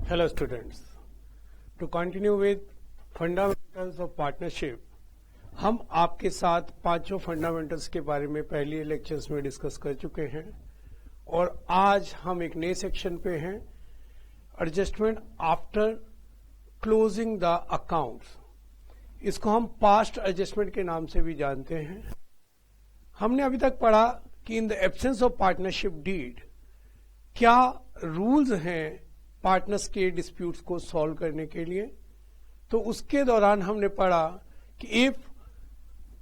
Hello students, to continue with fundamentals of partnership, हम आपके साथ पांचों फंडामेंटल्स के बारे में पहले लेक्चर्स में डिस्कस कर चुके हैं और आज हम एक नए सेक्शन पे हैं, adjustment after closing the accounts. इसको हम पास्ट एडजस्टमेंट के नाम से भी जानते हैं। हमने अभी तक पढ़ा कि in the absence of partnership deed क्या रूल्स हैं पार्टनर्स के डिस्प्यूट्स को सॉल्व करने के लिए। तो उसके दौरान हमने पढ़ा कि इफ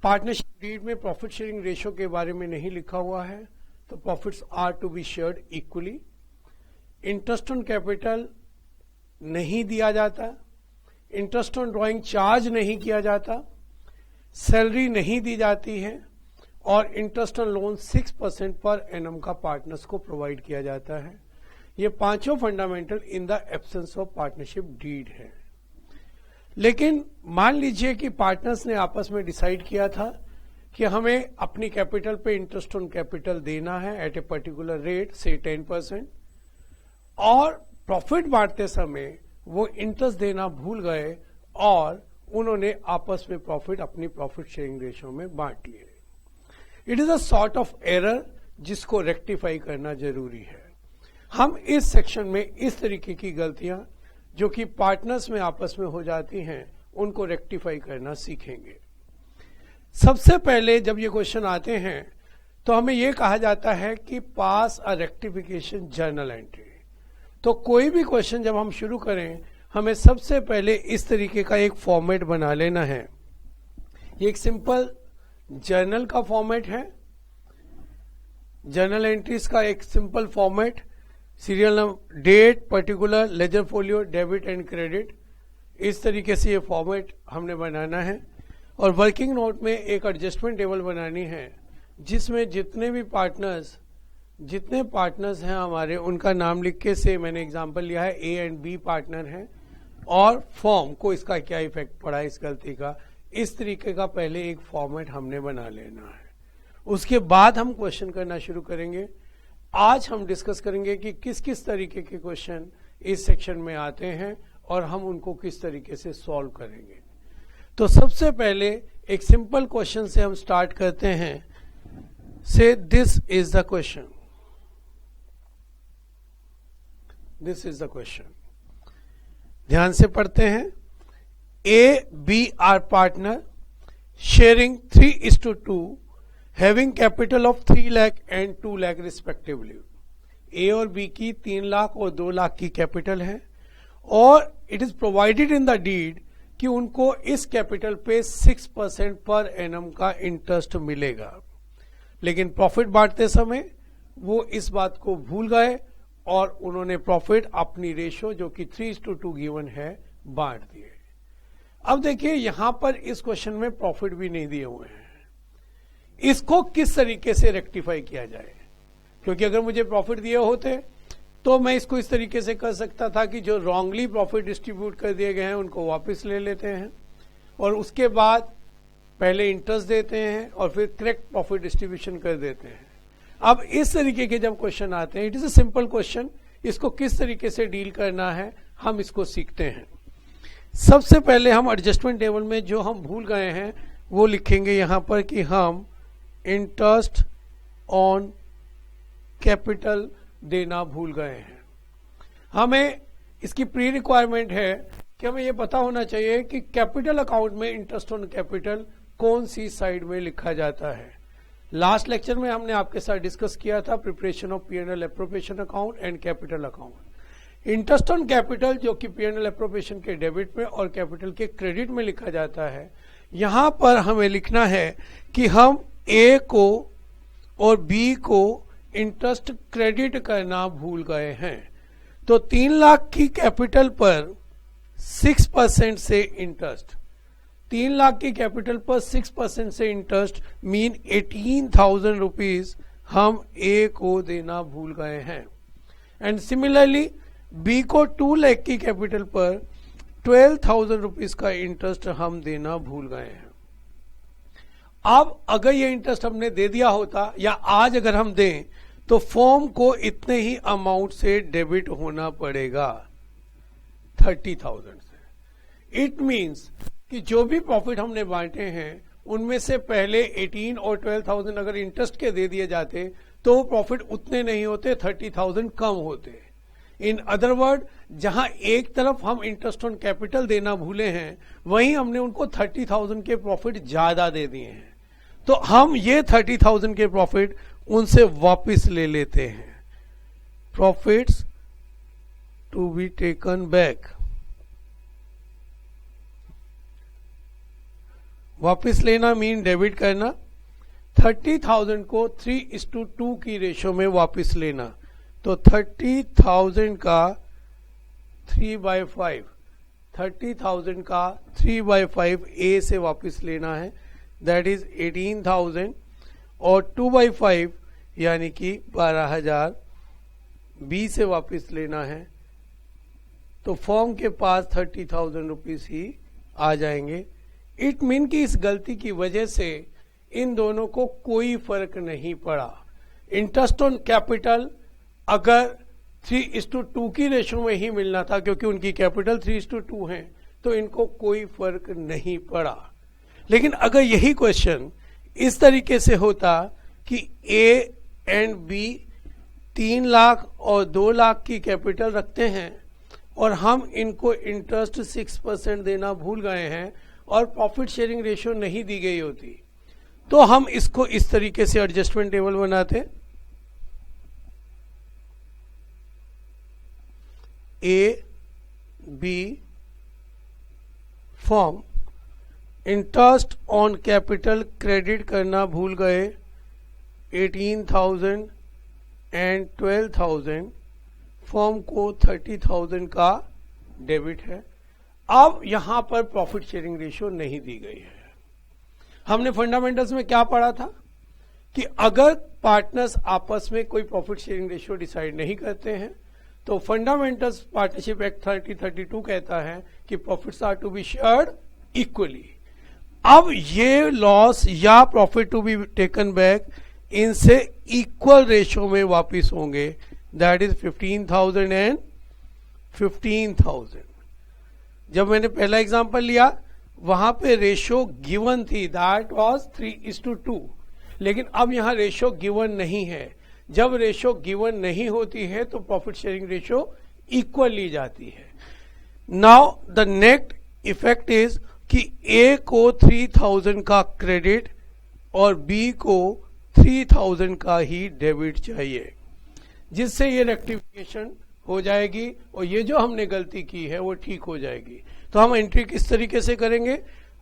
पार्टनरशिप डीड में प्रॉफिट शेयरिंग रेशियो के बारे में नहीं लिखा हुआ है तो profits are to be shared equally, interest on capital नहीं दिया जाता, इंटरेस्ट ऑन ड्रॉइंग चार्ज नहीं किया जाता, सैलरी नहीं दी जाती है और interest on loan 6% per annum का पार्टनर्स को प्रोवाइड किया जाता है। ये पांचों fundamental in the absence of partnership deed है। लेकिन मान लीजिए कि पार्टनर्स ने आपस में डिसाइड किया था कि हमें अपनी कैपिटल पे इंटरेस्ट ऑन कैपिटल देना है एट ए पर्टिकुलर रेट से 10%, और प्रॉफिट बांटते समय वो इंटरेस्ट देना भूल गए और उन्होंने आपस में प्रॉफिट अपनी प्रॉफिट शेयरिंग रेशियो में बांट लिए। It is a sort of error जिसको रेक्टिफाई करना जरूरी है। हम इस सेक्शन में इस तरीके की गलतियां जो कि पार्टनर्स में आपस में हो जाती हैं उनको रेक्टिफाई करना सीखेंगे। सबसे पहले जब ये क्वेश्चन आते हैं तो हमें ये कहा जाता है कि पास अ रेक्टिफिकेशन जर्नल एंट्री। तो कोई भी क्वेश्चन जब हम शुरू करें हमें सबसे पहले इस तरीके का एक फॉर्मेट बना लेना है। ये एक सिंपल जर्नल का फॉर्मेट है, जर्नल एंट्रीज का एक simple format, serial number, date, particular, ledger folio, debit and credit, इस तरीके से ये फॉर्मेट हमने बनाना है। और वर्किंग नोट में एक एडजस्टमेंट टेबल बनानी है जिसमें जितने पार्टनर्स हैं हमारे उनका नाम लिख के, से मैंने एग्जांपल लिया है ए एंड बी पार्टनर हैं और फॉर्म को इसका क्या इफेक्ट पड़ा इस गलती का, इस तरीके का पहले एक फॉर्मेट हमने बना लेना है। उसके बाद हम क्वेश्चन करना शुरू करेंगे। आज हम डिस्कस करेंगे कि किस किस तरीके के क्वेश्चन इस सेक्शन में आते हैं और हम उनको किस तरीके से सॉल्व करेंगे। तो सबसे पहले एक सिंपल क्वेश्चन से हम स्टार्ट करते हैं। So this is the question, this is the question, ध्यान से पढ़ते हैं। A B R partner sharing 3:2 having capital of 3 lakh and 2 lakh respectively. A और बी की 3 लाख और 2 लाख की कैपिटल है और it is provided in the deed कि उनको इस कैपिटल पे 6% पर एनम का इंटरेस्ट मिलेगा। लेकिन प्रॉफिट बांटते समय वो इस बात को भूल गए और उन्होंने प्रॉफिट अपनी रेशियो जो कि 3:2 गिवन है बांट दिए। अब देखिए यहां पर इस क्वेश्चन में प्रॉफिट भी नहीं दिए हुए हैं, इसको किस तरीके से रेक्टिफाई किया जाए। क्योंकि अगर मुझे प्रॉफिट दिए होते तो मैं इसको इस तरीके से कर सकता था कि जो रॉन्गली प्रॉफिट डिस्ट्रीब्यूट कर दिए गए हैं उनको वापस ले लेते हैं और उसके बाद पहले इंटरेस्ट देते हैं और फिर करेक्ट प्रॉफिट डिस्ट्रीब्यूशन कर देते हैं। अब इस तरीके के जब क्वेश्चन आते हैं, it is a simple question, इसको किस तरीके से डील करना है हम इसको सीखते हैं। सबसे पहले हम एडजस्टमेंट टेबल में जो हम भूल गए हैं वो लिखेंगे यहां पर कि हम इंटरेस्ट ऑन कैपिटल देना भूल गए हैं। हमें इसकी प्री रिक्वायरमेंट है कि हमें यह पता होना चाहिए कि कैपिटल अकाउंट में इंटरेस्ट ऑन कैपिटल कौन सी साइड में लिखा जाता है। लास्ट लेक्चर में हमने आपके साथ डिस्कस किया था preparation of P&L appropriation account and capital account. Interest on capital जो कि P&L एप्रोप्रिएशन के डेबिट में और कैपिटल के क्रेडिट में लिखा जाता है, यहां पर हमें लिखना है कि हम ए को और बी को इंटरेस्ट क्रेडिट करना भूल गए हैं। तो 3 लाख की कैपिटल पर 6% से इंटरेस्ट, 3 लाख की कैपिटल पर 6% से इंटरेस्ट मीन 18,000 रुपीज हम ए को देना भूल गए हैं। एंड सिमिलरली बी को 2 लाख की कैपिटल पर 12,000 रुपीज का इंटरेस्ट हम देना भूल गए हैं। अब अगर ये इंटरेस्ट हमने दे दिया होता या आज अगर हम दें तो फॉर्म को इतने ही अमाउंट से डेबिट होना पड़ेगा। 30,000 से। इट मीन्स कि जो भी प्रॉफिट हमने बांटे हैं उनमें से पहले 18 और 12,000 अगर इंटरेस्ट के दे दिए जाते तो वो प्रॉफिट उतने नहीं होते, 30,000 कम होते। इन अदर वर्ड, जहां एक तरफ हम इंटरेस्ट ऑन कैपिटल देना भूले हैं वहीं हमने उनको 30,000 के प्रॉफिट ज्यादा दे दिए हैं, तो हम ये 30,000 के प्रॉफिट उनसे वापस ले लेते हैं। Profits to be taken back, वापस लेना मीन डेबिट करना। 30,000 को 3:2 की रेशो में वापस लेना, तो 30,000 का 3/5, 30,000 का 3/5 ए से वापस लेना है, दैट इज 18,000, और 2/5 यानी कि 12,000 बी से वापस लेना है, तो फॉर्म के पास 30,000 रुपीज ही आ जाएंगे। इट मीन कि इस गलती की वजह से इन दोनों को कोई फर्क नहीं पड़ा। इंटरेस्ट ऑन कैपिटल अगर 3:2 की रेशो में ही मिलना था, क्योंकि उनकी कैपिटल 3:2 है, तो इनको कोई फर्क नहीं पड़ा। लेकिन अगर यही क्वेश्चन इस तरीके से होता कि ए एंड बी 3 लाख और 2 लाख की कैपिटल रखते हैं और हम इनको इंटरेस्ट 6% देना भूल गए हैं और प्रॉफिट शेयरिंग रेशियो नहीं दी गई होती, तो हम इसको इस तरीके से एडजस्टमेंट टेबल बनाते। A B form, interest on capital credit करना भूल गए 18,000 एंड 12,000, फॉर्म को 30,000 का डेबिट है। अब यहां पर प्रॉफिट शेयरिंग रेशियो नहीं दी गई है। हमने फंडामेंटल्स में क्या पढ़ा था कि अगर पार्टनर्स आपस में कोई प्रॉफिट शेयरिंग रेशियो डिसाइड नहीं करते हैं तो फंडामेंटल्स पार्टनरशिप एक्ट 3032 कहता है कि profits are to be shared equally. अब ये लॉस या profit to be taken back इनसे इक्वल रेशियो में वापिस होंगे, दैट इज 15,000 एंड 15,000। जब मैंने पहला एग्जांपल लिया वहां पे रेशियो गिवन थी, दैट वाज 3:2, लेकिन अब यहां रेशियो गिवन नहीं है। जब रेशियो गिवन नहीं होती है तो प्रॉफिट शेयरिंग रेशियो इक्वल ली जाती है। Now the net effect is कि ए को 3,000 का क्रेडिट और बी को 3,000 का ही डेबिट चाहिए, जिससे ये रेक्टिफिकेशन हो जाएगी और ये जो हमने गलती की है वो ठीक हो जाएगी। तो हम एंट्री किस तरीके से करेंगे?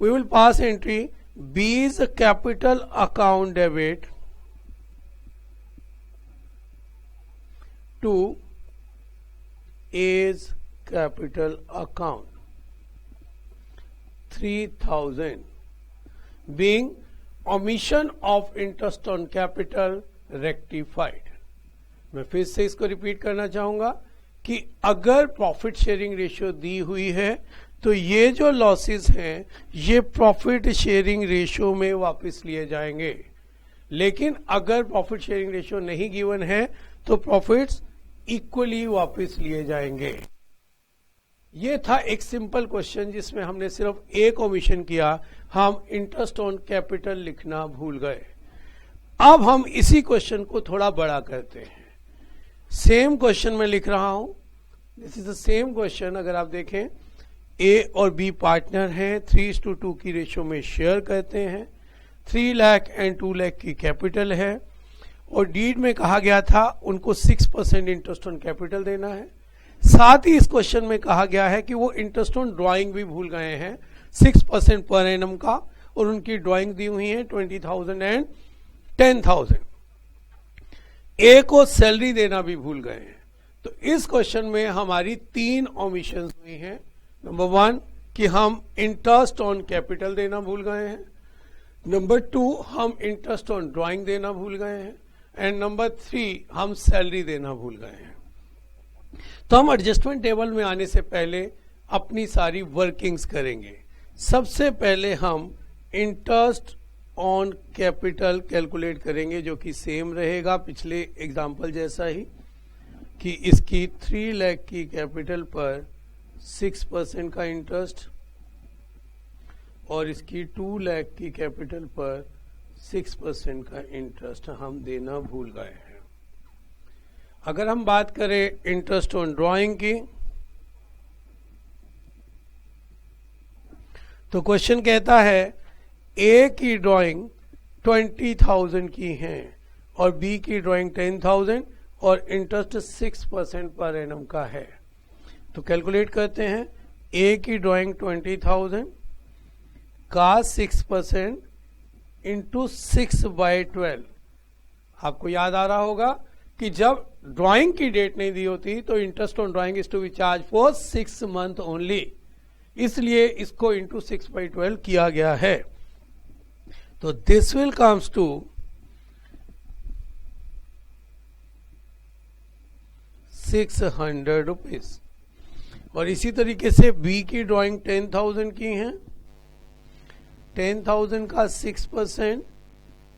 We will pass entry B's capital account debit to A's capital account 3,000 being omission of interest on capital rectified। मैं फिर से इसको रिपीट करना चाहूंगा कि अगर प्रॉफिट शेयरिंग रेशियो दी हुई है तो ये जो लॉसेस हैं ये प्रॉफिट शेयरिंग रेशियो में वापस लिए जाएंगे, लेकिन अगर प्रॉफिट शेयरिंग रेशियो नहीं गिवन है तो प्रॉफिट्स इक्वली वापस लिए जाएंगे। ये था एक सिंपल क्वेश्चन जिसमें हमने सिर्फ एक ओमिशन किया, हम इंटरेस्ट ऑन कैपिटल लिखना भूल गए। अब हम इसी क्वेश्चन को थोड़ा बड़ा करते हैं। सेम क्वेश्चन मैं लिख रहा हूं, this is the same question. अगर आप देखें ए और बी पार्टनर हैं, 3:2 की रेशियो में शेयर करते हैं, 3 लाख एंड 2 लाख की कैपिटल है और डीड में कहा गया था उनको 6% इंटरेस्ट ऑन कैपिटल देना है। साथ ही इस क्वेश्चन में कहा गया है कि वो इंटरेस्ट ऑन ड्राइंग भी भूल गए हैं 6% पर एनम का, और उनकी ड्राइंग दी हुई है 20,000 एंड 10,000। ए को सैलरी देना भी भूल गए हैं। तो इस क्वेश्चन में हमारी 3 ओमिशन हुई हैं। नंबर 1 कि हम इंटरेस्ट ऑन कैपिटल देना भूल गए हैं, नंबर 2 हम इंटरेस्ट ऑन ड्राइंग देना भूल गए हैं, एंड नंबर 3 हम सैलरी देना भूल गए हैं। तो हम एडजस्टमेंट टेबल में आने से पहले अपनी सारी वर्किंग्स करेंगे। सबसे पहले हम इंटरेस्ट ऑन कैपिटल कैलकुलेट करेंगे, जो कि सेम रहेगा पिछले एग्जांपल जैसा ही, कि इसकी 3 लाख की कैपिटल पर 6% का इंटरेस्ट और इसकी 2 लाख की कैपिटल पर 6% का इंटरेस्ट हम देना भूल गए हैं। अगर हम बात करें इंटरेस्ट ऑन ड्राइंग की, तो क्वेश्चन कहता है ए की ड्राइंग 20,000 की है और बी की ड्राइंग 10,000 और इंटरेस्ट 6% पर एनम का है। तो कैलकुलेट करते हैं, ए की ड्राइंग 20,000 का 6% इंटू 6/12। आपको याद आ रहा होगा कि जब ड्राइंग की डेट नहीं दी होती तो interest on drawing is to be charge for 6 month only, इसलिए इसको इंटू 6/12 किया गया है। तो this will comes to 600 rupees. और इसी तरीके से बी की ड्राइंग 10,000 की है, 10,000 का 6%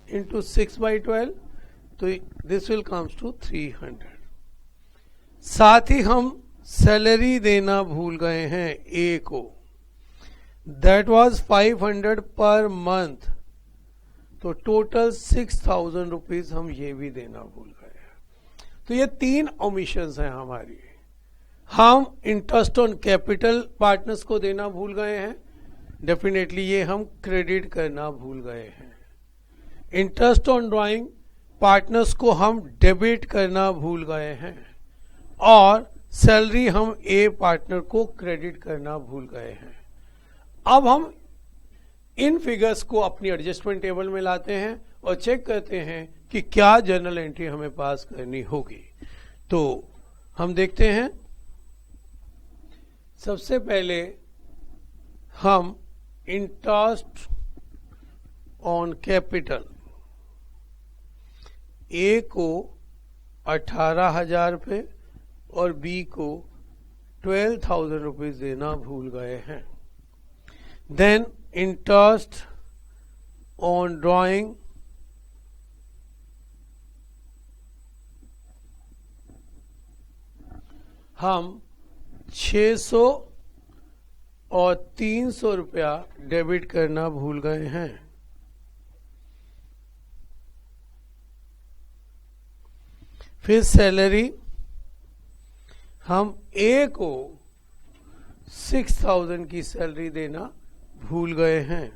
इंटू 6/12, तो दिस विल कम्स टू 300। साथ ही हम सैलरी देना भूल गए हैं ए को, दैट वाज 500 पर मंथ, तो टोटल 6,000 रुपीज हम ये भी देना भूल गए हैं। तो ये 3 ओमिशंस हैं हमारी। हम इंटरेस्ट ऑन कैपिटल पार्टनर्स को देना भूल गए हैं, डेफिनेटली ये हम क्रेडिट करना भूल गए हैं। इंटरेस्ट ऑन ड्राइंग पार्टनर्स को हम डेबिट करना भूल गए हैं और सैलरी हम ए पार्टनर को क्रेडिट करना भूल गए हैं। अब हम इन फिगर्स को अपनी एडजस्टमेंट टेबल में लाते हैं और चेक करते हैं कि क्या जर्नल एंट्री हमें पास करनी होगी। तो हम देखते हैं, सबसे पहले हम इंटरेस्ट ऑन कैपिटल ए को 18,000 रुपये और बी को 12,000 रुपीज देना भूल गए हैं। देन इंटरेस्ट ऑन ड्राइंग हम 600 और 300 रुपया डेबिट करना भूल गए हैं। फिर सैलरी हम ए को 6,000 की सैलरी देना भूल गए हैं।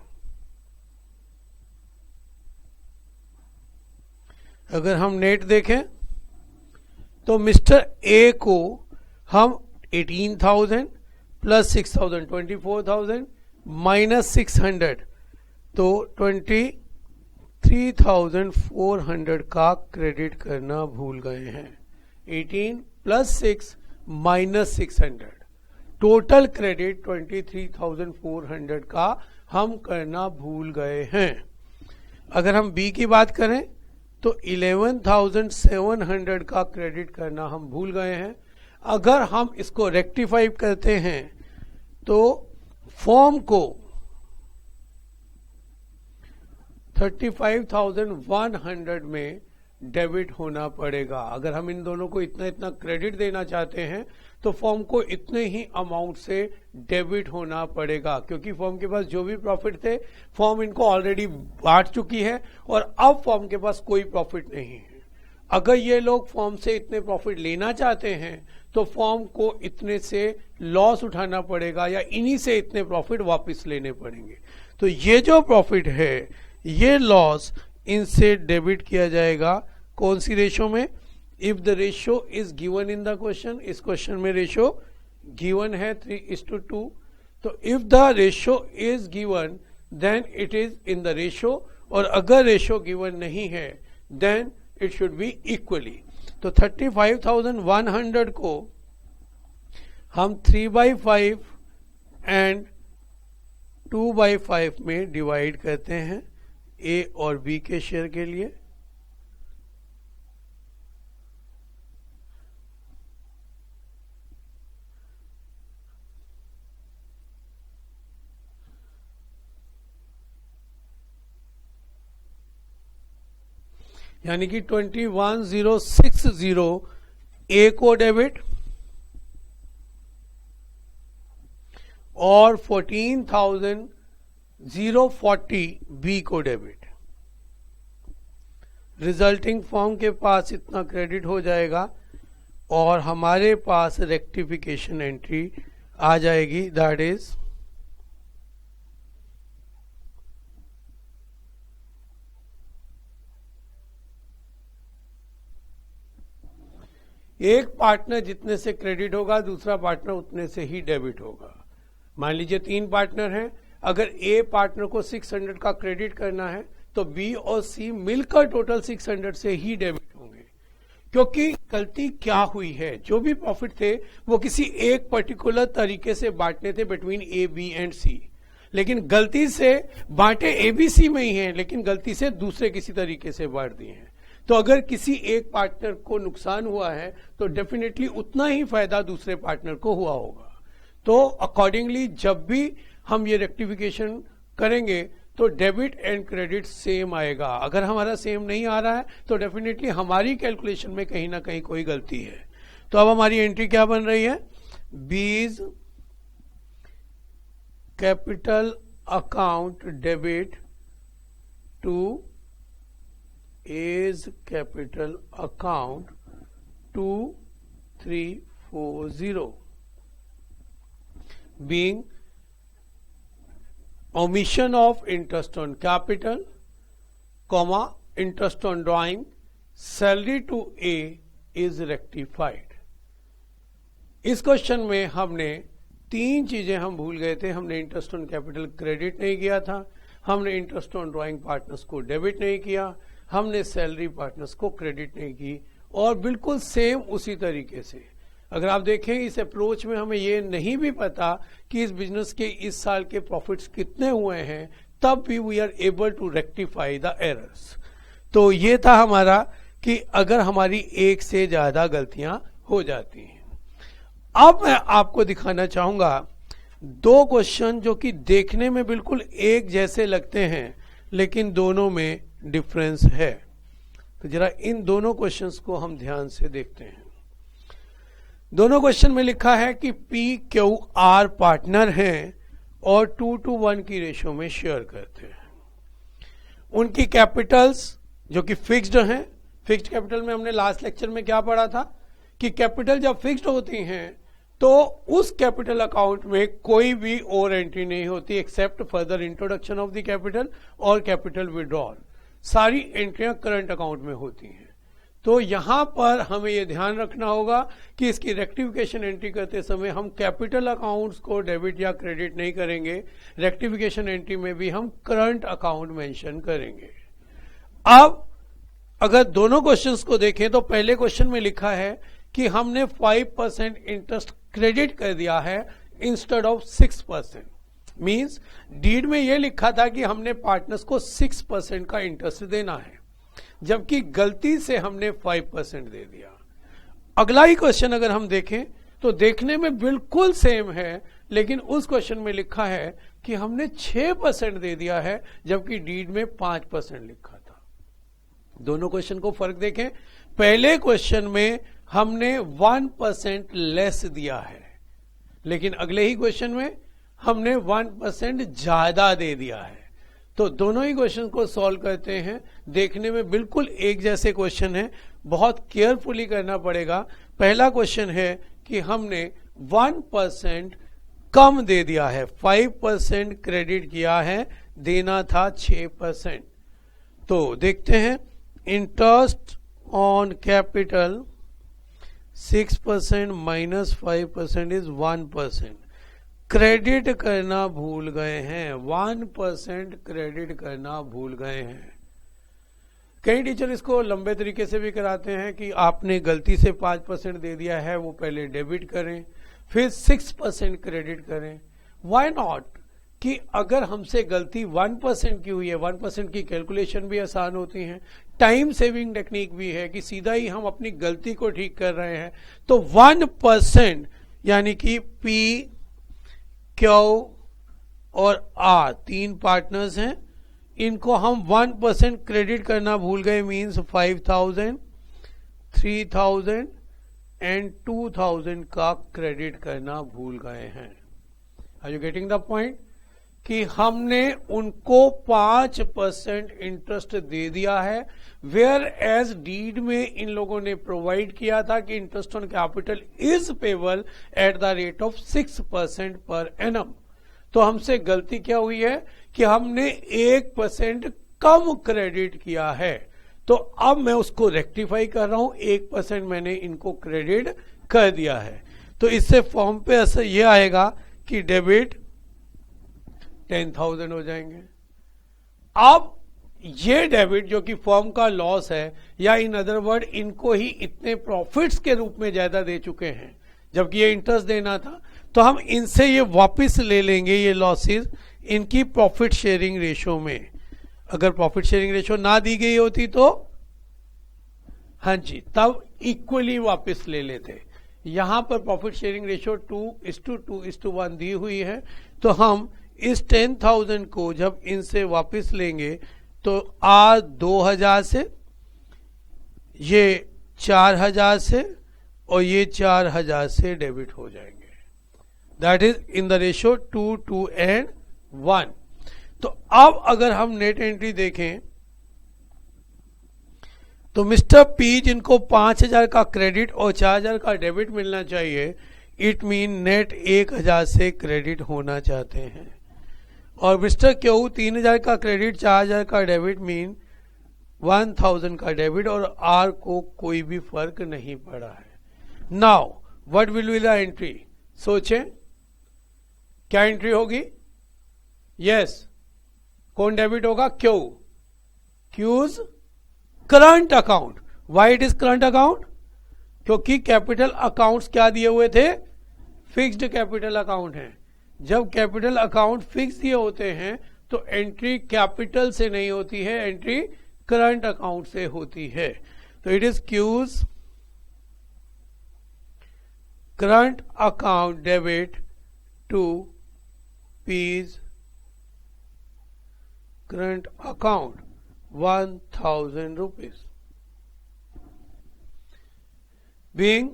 अगर हम नेट देखें तो मिस्टर ए को हम 18,000 प्लस 6,000 24,000 माइनस 600 तो 23,400 का क्रेडिट करना भूल गए हैं। 18 प्लस 6 माइनस 600, टोटल क्रेडिट 23,400 का हम करना भूल गए हैं। अगर हम बी की बात करें तो 11,700 का क्रेडिट करना हम भूल गए हैं। अगर हम इसको रेक्टिफाई करते हैं तो फॉर्म को 35,100 में डेबिट होना पड़ेगा। अगर हम इन दोनों को इतना इतना क्रेडिट देना चाहते हैं तो फॉर्म को इतने ही अमाउंट से डेबिट होना पड़ेगा, क्योंकि फॉर्म के पास जो भी प्रॉफिट थे फॉर्म इनको ऑलरेडी बांट चुकी है और अब फॉर्म के पास कोई प्रॉफिट नहीं है। अगर ये लोग फॉर्म से इतने प्रॉफिट लेना चाहते हैं तो फॉर्म को इतने से लॉस उठाना पड़ेगा या इन्हीं से इतने प्रॉफिट वापस लेने पड़ेंगे। तो ये जो प्रॉफिट है ये लॉस इनसे डेबिट किया जाएगा। कौन सी रेशो में? If the ratio is given in the question, इस क्वेश्चन में रेशो गिवन है 3:2। तो if the ratio is given then it is in the ratio, और अगर रेशो गिवन नहीं है then it should be equally. तो 35,100 को हम 3/5 एंड 2/5 में डिवाइड करते हैं ए और बी के शेयर के लिए। यानी कि 21,060 ए को डेबिट और 14,040 बी को डेबिट। रिजल्टिंग फर्म के पास इतना क्रेडिट हो जाएगा और हमारे पास रेक्टिफिकेशन एंट्री आ जाएगी, दैट इज एक पार्टनर जितने से क्रेडिट होगा दूसरा पार्टनर उतने से ही डेबिट होगा। मान लीजिए 3 पार्टनर हैं, अगर ए पार्टनर को 600 का क्रेडिट करना है तो बी और सी मिलकर टोटल 600 से ही डेबिट होंगे, क्योंकि गलती क्या हुई है, जो भी प्रॉफिट थे वो किसी एक पर्टिकुलर तरीके से बांटने थे बिटवीन ए बी एंड सी, लेकिन गलती से बांटे ए बी सी में ही हैं, लेकिन गलती से दूसरे किसी तरीके से बांट दिए हैं। तो अगर किसी एक पार्टनर को नुकसान हुआ है तो डेफिनेटली उतना ही फायदा दूसरे पार्टनर को हुआ होगा। तो अकॉर्डिंगली जब भी हम ये रेक्टिफिकेशन करेंगे तो डेबिट एंड क्रेडिट सेम आएगा। अगर हमारा सेम नहीं आ रहा है तो डेफिनेटली हमारी कैलकुलेशन में कहीं ना कहीं कोई गलती है। तो अब हमारी एंट्री क्या बन रही है, B's capital account debit to A's capital account 2340 being omission of interest on capital, comma interest on drawing, salary to A is rectified। इस क्वेश्चन में हमने 3 चीजें हम भूल गए थे। हमने इंटरेस्ट ऑन कैपिटल क्रेडिट नहीं किया था, हमने इंटरेस्ट ऑन ड्राइंग पार्टनर्स को डेबिट नहीं किया, हमने सैलरी पार्टनर्स को क्रेडिट नहीं की, और बिल्कुल सेम उसी तरीके से अगर आप देखें इस अप्रोच में हमें ये नहीं भी पता कि इस बिजनेस के इस साल के प्रॉफिट्स कितने हुए हैं, तब भी we are able to rectify the errors. तो ये था हमारा कि अगर हमारी एक से ज्यादा गलतियां हो जाती हैं। अब मैं आपको दिखाना चाहूंगा 2 क्वेश्चन जो कि देखने में बिल्कुल एक जैसे लगते हैं लेकिन दोनों में डिफरेंस है। तो जरा इन दोनों क्वेश्चंस को हम ध्यान से देखते हैं। दोनों क्वेश्चन में लिखा है कि पी क्यू आर पार्टनर हैं और 2:1 की रेशो में शेयर करते हैं। उनकी कैपिटल्स जो कि फिक्स्ड हैं, फिक्स्ड कैपिटल में हमने लास्ट लेक्चर में क्या पढ़ा था कि कैपिटल जब फिक्स्ड होती हैं तो उस कैपिटल अकाउंट में कोई भी और एंट्री नहीं होती except further introduction of the capital और कैपिटल विड्रॉल। सारी एंट्रियां करंट अकाउंट में होती हैं। तो यहां पर हमें यह ध्यान रखना होगा कि इसकी रेक्टिफिकेशन एंट्री करते समय हम कैपिटल अकाउंट्स को डेबिट या क्रेडिट नहीं करेंगे, रेक्टिफिकेशन एंट्री में भी हम करंट अकाउंट मेंशन करेंगे। अब अगर दोनों क्वेश्चंस को देखें तो पहले क्वेश्चन में लिखा है कि हमने 5% इंटरेस्ट क्रेडिट कर दिया है इंस्टेड ऑफ 6%। मींस डीड में यह लिखा था कि हमने पार्टनर्स को 6% का इंटरेस्ट देना है, जबकि गलती से हमने 5% दे दिया। अगला ही क्वेश्चन अगर हम देखें तो देखने में बिल्कुल सेम है, लेकिन उस क्वेश्चन में लिखा है कि हमने 6% दे दिया है जबकि डीड में 5% लिखा था। दोनों क्वेश्चन को फर्क देखें। पहले क्वेश्चन में हमने 1% लेस दिया है, लेकिन अगले ही क्वेश्चन में हमने 1% ज्यादा दे दिया है। तो दोनों ही क्वेश्चन को सॉल्व करते हैं। देखने में बिल्कुल एक जैसे क्वेश्चन है, बहुत केयरफुली करना पड़ेगा। पहला क्वेश्चन है कि हमने 1% कम दे दिया है, 5% क्रेडिट किया है, देना था 6%। तो देखते हैं, interest on capital 6% minus 5% is 1%। Credit करना भूल गए हैं, 1% क्रेडिट करना भूल गए हैं। कई टीचर इसको लंबे तरीके से भी कराते हैं कि आपने गलती से 5% दे दिया है, वो पहले डेबिट करें फिर 6% क्रेडिट करें। व्हाई नॉट कि अगर हमसे गलती 1% की हुई है, 1% की कैलकुलेशन भी आसान होती है, टाइम सेविंग टेक्निक भी है कि सीधा ही हम अपनी गलती को ठीक कर रहे हैं। तो 1% यानी कि पी क्यू और आर 3 पार्टनर्स हैं, इनको हम 1% क्रेडिट करना भूल गए। मींस 5,000, 3,000 एंड 2,000 का क्रेडिट करना भूल गए हैं। Are you getting the point? कि हमने उनको 5% इंटरेस्ट दे दिया है, वेयर एज डीड में इन लोगों ने प्रोवाइड किया था कि interest on capital is payable at the rate of 6% per annum. तो हमसे गलती क्या हुई है कि हमने 1% कम क्रेडिट किया है। तो अब मैं उसको रेक्टिफाई कर रहा हूं, 1% मैंने इनको क्रेडिट कर दिया है। तो इससे फॉर्म पे असर ये आएगा कि डेबिट 10,000 हो जाएंगे। अब ये डेबिट जो कि फर्म का लॉस है, या इन अदर वर्ड इनको ही इतने प्रॉफिट्स के रूप में ज्यादा दे चुके हैं जबकि ये इंटरेस्ट देना था, तो हम इनसे ये वापस ले लेंगे ये लॉसेस इनकी प्रॉफिट शेयरिंग रेशो में। अगर प्रॉफिट शेयरिंग रेशो ना दी गई होती तो हाँ जी तब इक्वली वापस ले लेते। यहां पर प्रॉफिट शेयरिंग रेशो 2:2:1 दी हुई है, तो हम इस 10,000 को जब इनसे वापस लेंगे तो आ 2,000 से, ये 4,000 से और ये 4,000 से डेबिट हो जाएंगे। That is in the ratio 2:1। तो अब अगर हम नेट एंट्री देखें तो मिस्टर पी जिनको 5,000 का क्रेडिट और 4,000 का डेबिट मिलना चाहिए, इट मीन नेट 1,000 से क्रेडिट होना चाहते हैं। और मिस्टर क्यू 3,000 का क्रेडिट 4,000 का डेबिट मीन 1,000 का डेबिट, और आर को कोई भी फर्क नहीं पड़ा है। Now what will be the entry? सोचें क्या एंट्री होगी? यस कौन डेबिट होगा? Q. Q's current account. Why it is current account? क्योंकि कैपिटल अकाउंट्स क्या दिए हुए थे? फिक्स्ड कैपिटल अकाउंट है। जब कैपिटल अकाउंट फिक्स दिए होते हैं तो एंट्री कैपिटल से नहीं होती है, एंट्री करंट अकाउंट से होती है। तो it is Q's current account debit to P's current account 1,000 rupees. Being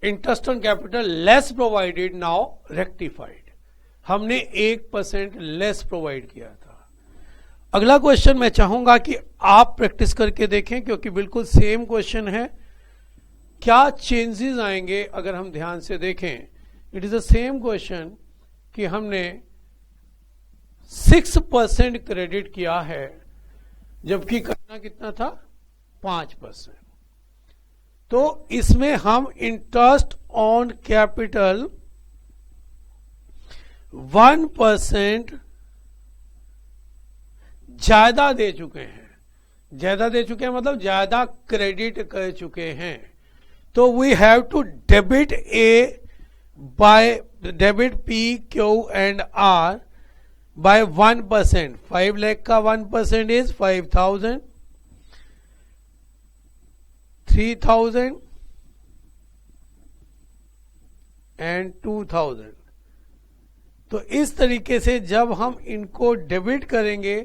interest on capital less provided, now rectified. हमने 1% लेस प्रोवाइड किया था। अगला क्वेश्चन मैं चाहूंगा कि आप प्रैक्टिस करके देखें क्योंकि बिल्कुल सेम क्वेश्चन है। क्या चेंजेस आएंगे अगर हम ध्यान से देखें? It is the same question कि हमने 6% क्रेडिट किया है जबकि करना कितना था? 5%। तो इसमें हम इंटरेस्ट ऑन कैपिटल 1% ज्यादा दे चुके हैं। ज्यादा दे चुके हैं मतलब ज्यादा क्रेडिट कर चुके हैं। तो we have to debit A by debit P Q and R by 1%. 5 lakh का 1% is 5,000, 3,000 and 2,000। तो इस तरीके से जब हम इनको डेबिट करेंगे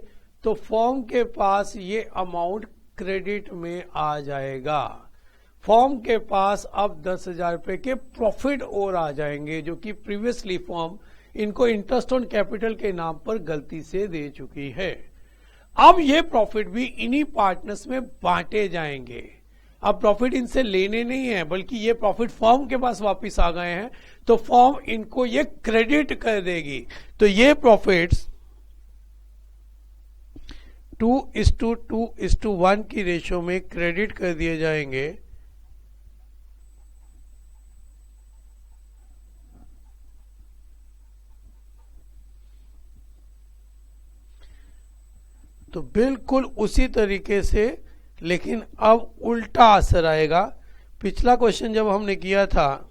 तो फॉर्म के पास ये अमाउंट क्रेडिट में आ जाएगा। फॉर्म के पास अब 10,000 रुपए के प्रॉफिट और आ जाएंगे जो कि प्रीवियसली फॉर्म इनको इंटरेस्ट ऑन कैपिटल के नाम पर गलती से दे चुकी है। अब ये प्रॉफिट भी इन्हीं पार्टनर्स में बांटे जाएंगे। अब प्रॉफिट इनसे लेने नहीं है बल्कि ये प्रॉफिट फर्म के पास वापस आ गए हैं, तो फर्म इनको ये क्रेडिट कर देगी। तो ये प्रॉफिट्स 2:2:1 की रेशियो में क्रेडिट कर दिए जाएंगे। तो बिल्कुल उसी तरीके से, लेकिन अब उल्टा असर आएगा। पिछला क्वेश्चन जब हमने किया था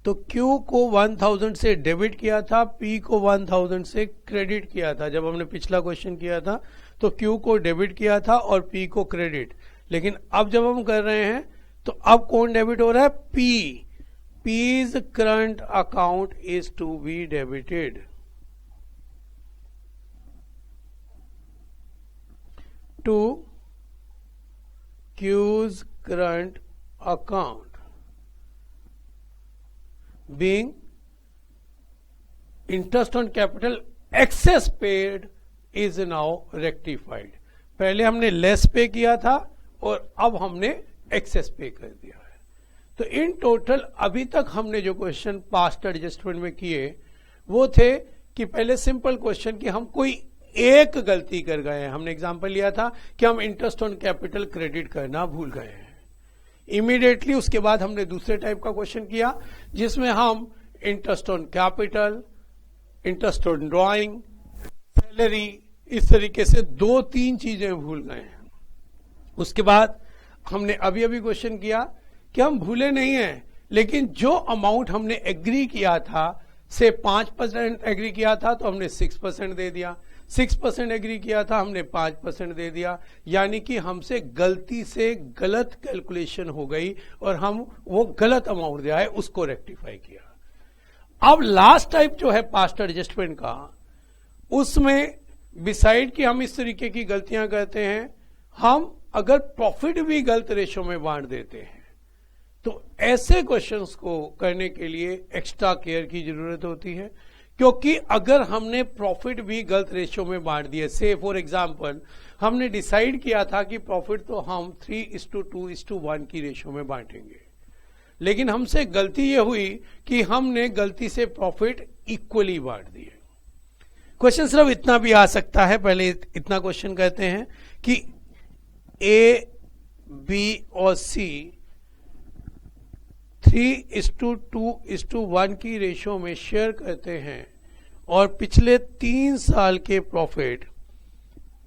तो Q को 1,000 से डेबिट किया था, P को 1,000 से क्रेडिट किया था। जब हमने पिछला क्वेश्चन किया था तो Q को डेबिट किया था और P को क्रेडिट। लेकिन अब जब हम कर रहे हैं तो अब कौन डेबिट हो रहा है? P। P's current account is to be debited to Q's current account being interest on capital excess paid is now rectified. पहले हमने लेस पे किया था और अब हमने एक्सेस पे कर दिया है। तो इन टोटल अभी तक हमने जो क्वेश्चन पास्ट एडजस्टमेंट में किए वो थे कि पहले सिंपल क्वेश्चन कि हम कोई एक गलती कर गए हैं। हमने एग्जांपल लिया था कि हम इंटरेस्ट ऑन कैपिटल क्रेडिट करना भूल गए हैं। इमीडिएटली उसके बाद हमने दूसरे टाइप का क्वेश्चन किया जिसमें हम interest on capital, interest on drawing, salary, इस तरीके से 2-3 चीजें भूल गए हैं। उसके बाद हमने अभी अभी क्वेश्चन किया कि हम भूले नहीं हैं, लेकिन जो अमाउंट हमने एग्री किया था से 5% एग्री किया था तो हमने 6% दे दिया, 6% एग्री किया था हमने 5% दे दिया, यानी कि हमसे गलती से गलत कैलकुलेशन हो गई और हम वो गलत अमाउंट दिया है उसको रेक्टिफाई किया। अब लास्ट टाइप जो है पास्ट एडजस्टमेंट का, उसमें बिसाइड कि हम इस तरीके की गलतियां करते हैं, हम अगर प्रॉफिट भी गलत रेशो में बांट देते हैं तो ऐसे क्वेश्चंस को करने के लिए एक्स्ट्रा केयर की जरूरत होती है, क्योंकि अगर हमने प्रॉफिट भी गलत रेशो में बांट दिए, से फॉर एग्जांपल हमने डिसाइड किया था कि प्रॉफिट तो हम 3:2:1 की रेशो में बांटेंगे, लेकिन हमसे गलती यह हुई कि हमने गलती से प्रॉफिट इक्वली बांट दिए। क्वेश्चन सिर्फ इतना भी आ सकता है, पहले इतना क्वेश्चन कहते हैं कि ए, बी और सी 3:2:1 की रेशो में शेयर करते हैं और पिछले 3 साल के प्रॉफिट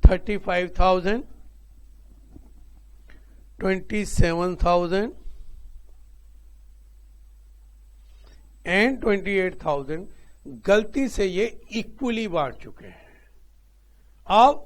35,000, 27,000 एंड 28,000 गलती से ये इक्वली बांट चुके हैं। अब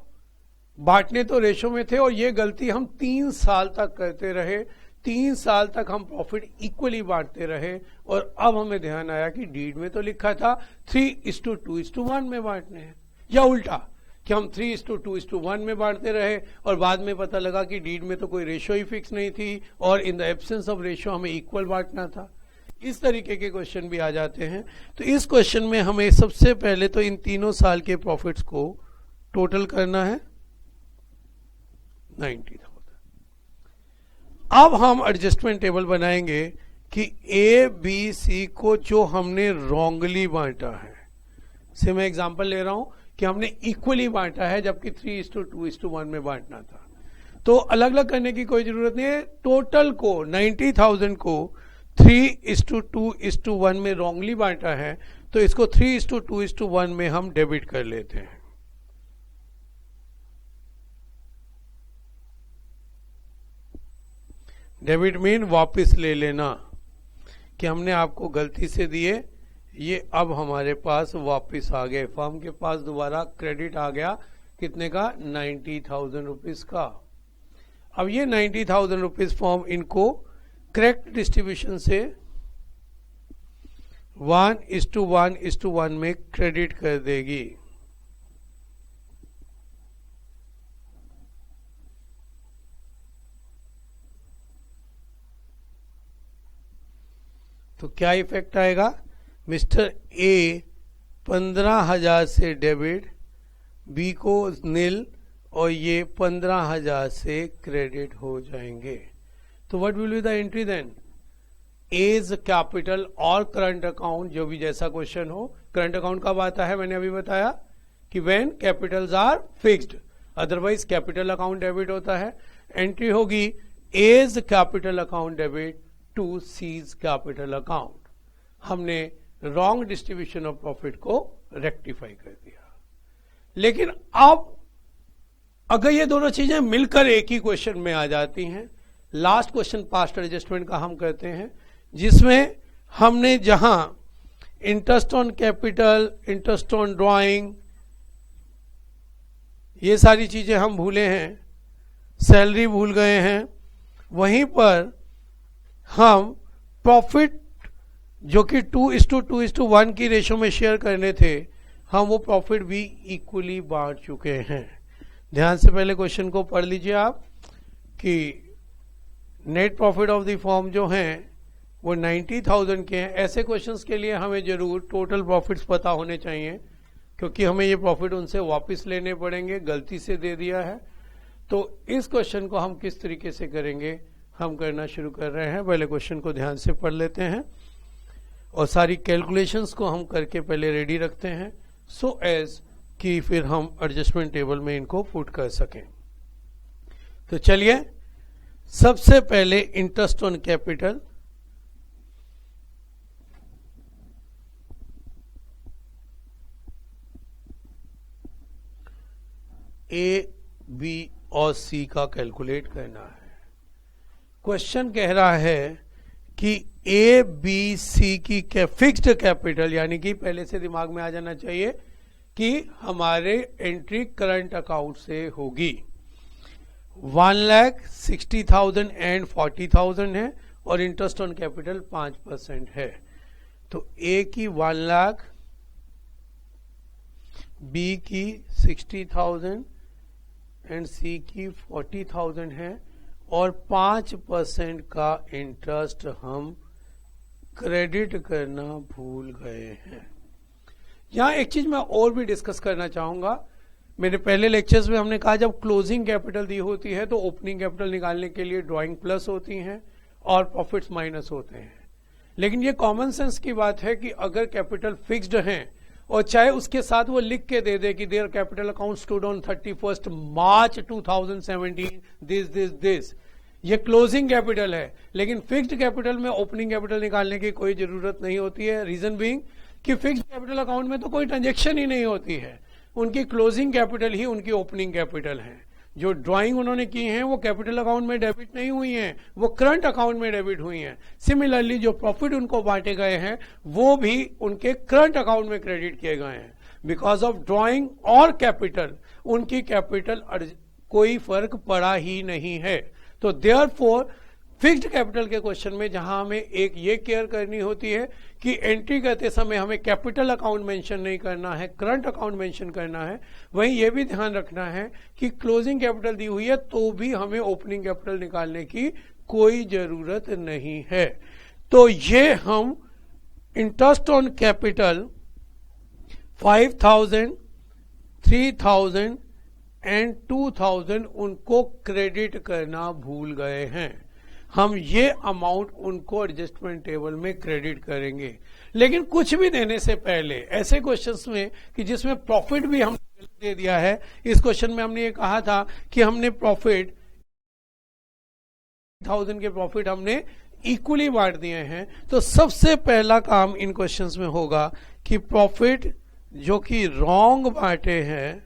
बांटने तो रेशो में थे और ये गलती हम 3 साल तक करते रहे, 3 साल तक हम प्रॉफिट इक्वली बांटते रहे और अब हमें ध्यान आया कि डीड में तो लिखा था 3:2:1 में बांटने हैं, या उल्टा कि हम 3:2:1 में बांटते रहे और बाद में पता लगा कि डीड में तो कोई रेशो ही फिक्स नहीं थी और इन द एब्सेंस ऑफ रेशो हमें इक्वल बांटना था। इस तरीके के क्वेश्चन भी आ जाते हैं। तो इस क्वेश्चन में हमें सबसे पहले तो इन तीनों साल के प्रॉफिट्स को टोटल करना है 90,000। अब हम एडजस्टमेंट टेबल बनाएंगे कि ए, बी, सी को जो हमने रॉन्गली बांटा है, से मैं एग्जांपल ले रहा हूं कि हमने इक्वली बांटा है जबकि 3:2:1 में बांटना था, तो अलग अलग करने की कोई जरूरत नहीं है। टोटल को 90,000 को 3:2:1 में रॉन्गली बांटा है तो इसको 3:2:1 में हम डेबिट कर लेते हैं। डेबिट मीन वापस ले लेना, कि हमने आपको गलती से दिए, ये अब हमारे पास वापस आ गए, फर्म के पास दोबारा क्रेडिट आ गया, कितने का? 90,000 रुपीज का। अब ये 90,000 रुपीज फर्म इनको करेक्ट डिस्ट्रीब्यूशन से 1:1:1 में क्रेडिट कर देगी। तो क्या इफेक्ट आएगा? मिस्टर ए 15,000 से डेबिट, बी को नील और ये 15,000 से क्रेडिट हो जाएंगे। तो what will be the entry then? As capital और करंट अकाउंट, जो भी जैसा क्वेश्चन हो। करंट अकाउंट कब आता है? मैंने अभी बताया कि when capitals are fixed, otherwise capital account debit होता है। एंट्री होगी as capital account debit to C's capital account. हमने रॉन्ग डिस्ट्रीब्यूशन ऑफ प्रॉफिट को रेक्टिफाई कर दिया। लेकिन अब अगर ये दोनों चीजें मिलकर एक ही क्वेश्चन में आ जाती हैं, लास्ट क्वेश्चन पास्ट एडजस्टमेंट का हम करते हैं, जिसमें हमने जहां interest on capital, interest on drawing, ये सारी चीजें हम भूले हैं, सैलरी भूल गए हैं, वहीं पर हम प्रॉफिट जो कि 2:2:1 की रेशो में शेयर करने थे, हम वो प्रॉफिट भी इक्वली बांट चुके हैं। ध्यान से पहले क्वेश्चन को पढ़ लीजिए आप कि net profit of the firm जो है वो 90,000 के हैं। ऐसे क्वेश्चंस के लिए हमें जरूर टोटल प्रॉफिट्स पता होने चाहिए, क्योंकि हमें ये प्रॉफिट उनसे वापस लेने पड़ेंगे, गलती से दे दिया है। तो इस क्वेश्चन को हम किस तरीके से करेंगे, हम करना शुरू कर रहे हैं। पहले क्वेश्चन को ध्यान से पढ़ लेते हैं और सारी कैलकुलेशंस को हम करके पहले रेडी रखते हैं, सो एज कि फिर हम एडजस्टमेंट टेबल में इनको पुट कर सकें। तो चलिए, सबसे पहले interest on capital, A, B और सी का कैलकुलेट करना है। क्वेश्चन कह रहा है कि ए, बी, सी की फिक्स्ड कैपिटल, यानी कि पहले से दिमाग में आ जाना चाहिए कि हमारे एंट्री करंट अकाउंट से होगी। 1,60,000 एंड 40,000 है और इंटरेस्ट ऑन कैपिटल 5% है। तो ए की 1 लाख, बी की 60,000 एंड सी की 40,000 है और 5% का इंटरेस्ट हम क्रेडिट करना भूल गए हैं। यहां एक चीज मैं और भी डिस्कस करना चाहूंगा। मेरे पहले लेक्चर्स में हमने कहा जब क्लोजिंग कैपिटल दी होती है तो ओपनिंग कैपिटल निकालने के लिए ड्राइंग प्लस होती हैं और प्रॉफिट्स माइनस होते हैं। लेकिन ये कॉमन सेंस की बात है कि अगर कैपिटल फिक्स्ड हैं और चाहे उसके साथ वो लिख के दे दे कि their capital account stood on 31 March 2017 this, ये क्लोजिंग कैपिटल है। लेकिन फिक्स्ड कैपिटल में ओपनिंग कैपिटल निकालने की कोई जरूरत नहीं होती है। रीजन बीइंग कि फिक्स्ड कैपिटल अकाउंट में तो कोई ट्रांजेक्शन ही नहीं होती है, उनकी क्लोजिंग कैपिटल ही उनकी ओपनिंग कैपिटल है। जो ड्राइंग उन्होंने की है वो कैपिटल अकाउंट में डेबिट नहीं हुई हैं, वो करंट अकाउंट में डेबिट हुई हैं। सिमिलरली जो प्रॉफिट उनको बांटे गए हैं वो भी उनके करंट अकाउंट में क्रेडिट किए गए हैं। बिकॉज ऑफ ड्राइंग और कैपिटल, उनकी कैपिटल कोई फर्क पड़ा ही नहीं है। तो देयरफॉर फिक्स्ड कैपिटल के क्वेश्चन में जहां हमें एक ये केयर करनी होती है कि एंट्री करते समय हमें कैपिटल अकाउंट मेंशन नहीं करना है, करंट अकाउंट मेंशन करना है, वहीं ये भी ध्यान रखना है कि क्लोजिंग कैपिटल दी हुई है तो भी हमें ओपनिंग कैपिटल निकालने की कोई जरूरत नहीं है। तो ये हम इंटरेस्ट ऑन कैपिटल 5,000, 3,000 एंड 2,000 उनको क्रेडिट करना भूल गए हैं। हम ये अमाउंट उनको एडजस्टमेंट टेबल में क्रेडिट करेंगे। लेकिन कुछ भी देने से पहले ऐसे क्वेश्चंस में कि जिसमें प्रॉफिट भी हमने दे दिया है, इस क्वेश्चन में हमने ये कहा था कि हमने प्रॉफिट 1,000 के प्रॉफिट हमने इक्वली बांट दिए हैं। तो सबसे पहला काम इन क्वेश्चंस में होगा कि प्रॉफिट जो कि रॉन्ग बांटे हैं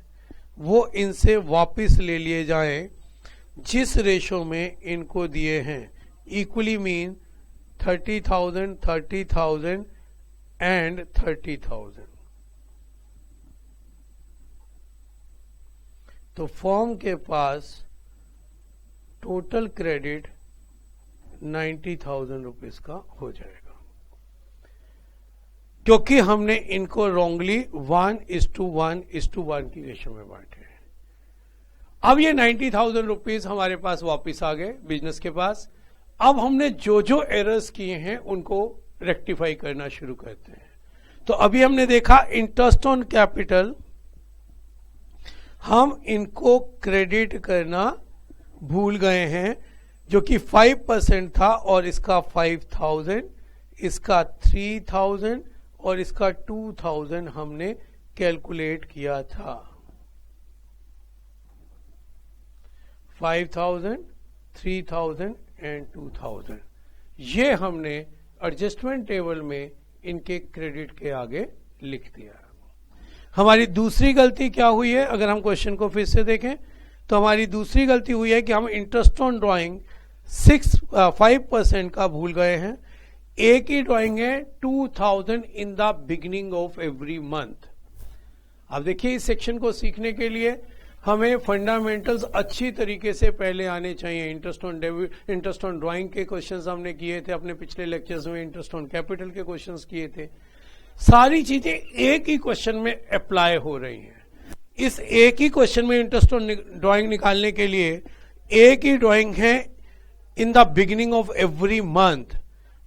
वो इनसे वापस ले लिए जाएं जिस रेशो में इनको दिए हैं। Equally mean 30,000, 30,000 and 30,000। तो फर्म के पास टोटल क्रेडिट 90,000 रुपीज का हो जाएगा, क्योंकि हमने इनको रॉन्गली 1:1:1 की रेशो में बांटे। अब ये 90,000 रुपीज हमारे पास वापस आ गए बिजनेस के पास। अब हमने जो जो एरर्स किए हैं उनको रेक्टिफाई करना शुरू करते हैं। तो अभी हमने देखा इंटरेस्ट ऑन कैपिटल हम इनको क्रेडिट करना भूल गए हैं, जो कि 5% था और इसका 5,000, इसका 3,000 और इसका 2,000 हमने कैलकुलेट किया था। 5,000, 3,000 एंड 2,000 ये हमने एडजस्टमेंट टेबल में इनके क्रेडिट के आगे लिख दिया। हमारी दूसरी गलती क्या हुई है, अगर हम क्वेश्चन को फिर से देखें तो हमारी दूसरी गलती हुई है कि हम इंटरेस्ट ऑन ड्राइंग 5% का भूल गए हैं। एक ही ड्राइंग है 2,000 इन the beginning of every month. अब देखिए इस सेक्शन को सीखने के लिए हमें फंडामेंटल्स अच्छी तरीके से पहले आने चाहिए। इंटरेस्ट ऑन ड्राइंग के क्वेश्चंस हमने किए थे अपने पिछले लेक्चर्स में, इंटरेस्ट ऑन कैपिटल के क्वेश्चंस किए थे। सारी चीजें एक ही क्वेश्चन में अप्लाई हो रही हैं। इस एक ही क्वेश्चन में इंटरेस्ट ऑन ड्राइंग निकालने के लिए एक ही ड्राइंग है in the beginning of every month.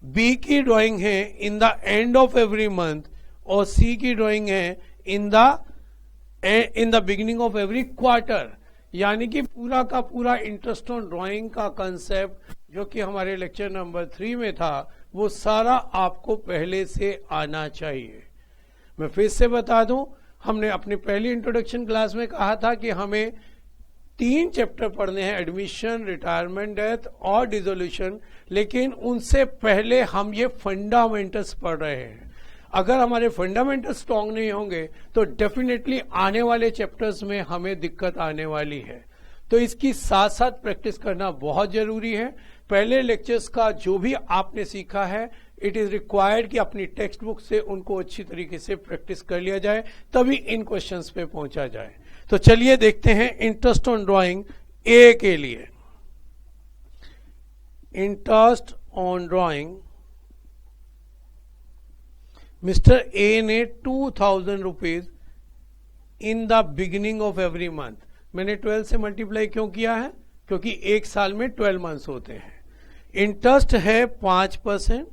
B की ड्राइंग है in the end of every month और सी की ड्राइंग है in the beginning of every quarter. यानी कि पूरा का पूरा इंटरेस्ट ऑन ड्राइंग का कंसेप्ट जो कि हमारे लेक्चर नंबर 3 में था वो सारा आपको पहले से आना चाहिए। मैं फिर से बता दूं, हमने अपनी पहली इंट्रोडक्शन क्लास में कहा था कि हमें 3 चैप्टर पढ़ने हैं, एडमिशन, रिटायरमेंट, डेथ और डिसोल्यूशन, लेकिन उनसे पहले हम ये फंडामेंटल्स पढ़ रहे हैं। अगर हमारे फंडामेंटल्स स्ट्रांग नहीं होंगे तो डेफिनेटली आने वाले चैप्टर्स में हमें दिक्कत आने वाली है। तो इसकी साथ साथ प्रैक्टिस करना बहुत जरूरी है। पहले लेक्चर्स का जो भी आपने सीखा है, इट इज रिक्वायर्ड कि अपनी टेक्स्ट बुक से उनको अच्छी तरीके से प्रैक्टिस कर लिया जाए, तभी इन क्वेश्चंस पे पहुंचा जाए। तो चलिए देखते हैं इंटरेस्ट ऑन ड्राइंग ए के लिए। Interest on drawing, mister A ने 2000 rupees in the beginning of every month. मैंने 12 से मल्टीप्लाई क्यों किया है? क्योंकि एक साल में 12 मंथ्स होते हैं। इंटरेस्ट है 5%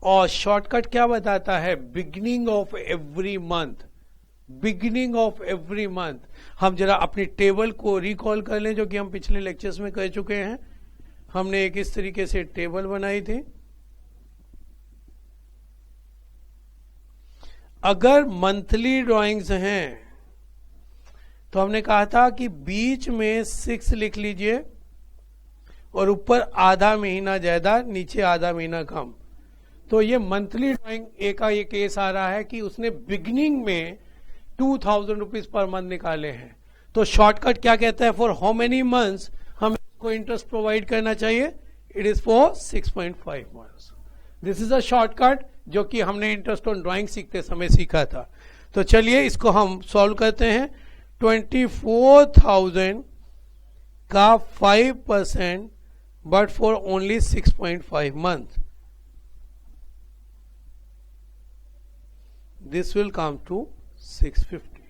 और शॉर्टकट क्या बताता है? Beginning of every month. Beginning of every month. हम जरा अपनी टेबल को रिकॉल कर लें जो कि हम पिछले लेक्चर्स में कर चुके हैं। हमने एक इस तरीके से टेबल बनाई थी। अगर मंथली ड्राइंग्स हैं तो हमने कहा था कि बीच में 6 लिख लीजिए और ऊपर आधा महीना ज्यादा, नीचे आधा महीना कम। तो ये मंथली ड्राइंग ए का ये केस आ रहा है कि उसने बिगिनिंग में 2000 रुपीज पर मंथ निकाले हैं। तो शॉर्टकट क्या कहता है? फॉर हाउ मेनी मंथ्स हमें इसको इंटरेस्ट प्रोवाइड करना चाहिए? It is for 6.5 months. This is a shortcut जो कि हमने इंटरेस्ट ऑन ड्राइंग सीखते समय सीखा था। तो चलिए इसको हम सॉल्व करते हैं। 24,000 का 5% but for only 6.5 month, this will come to 650।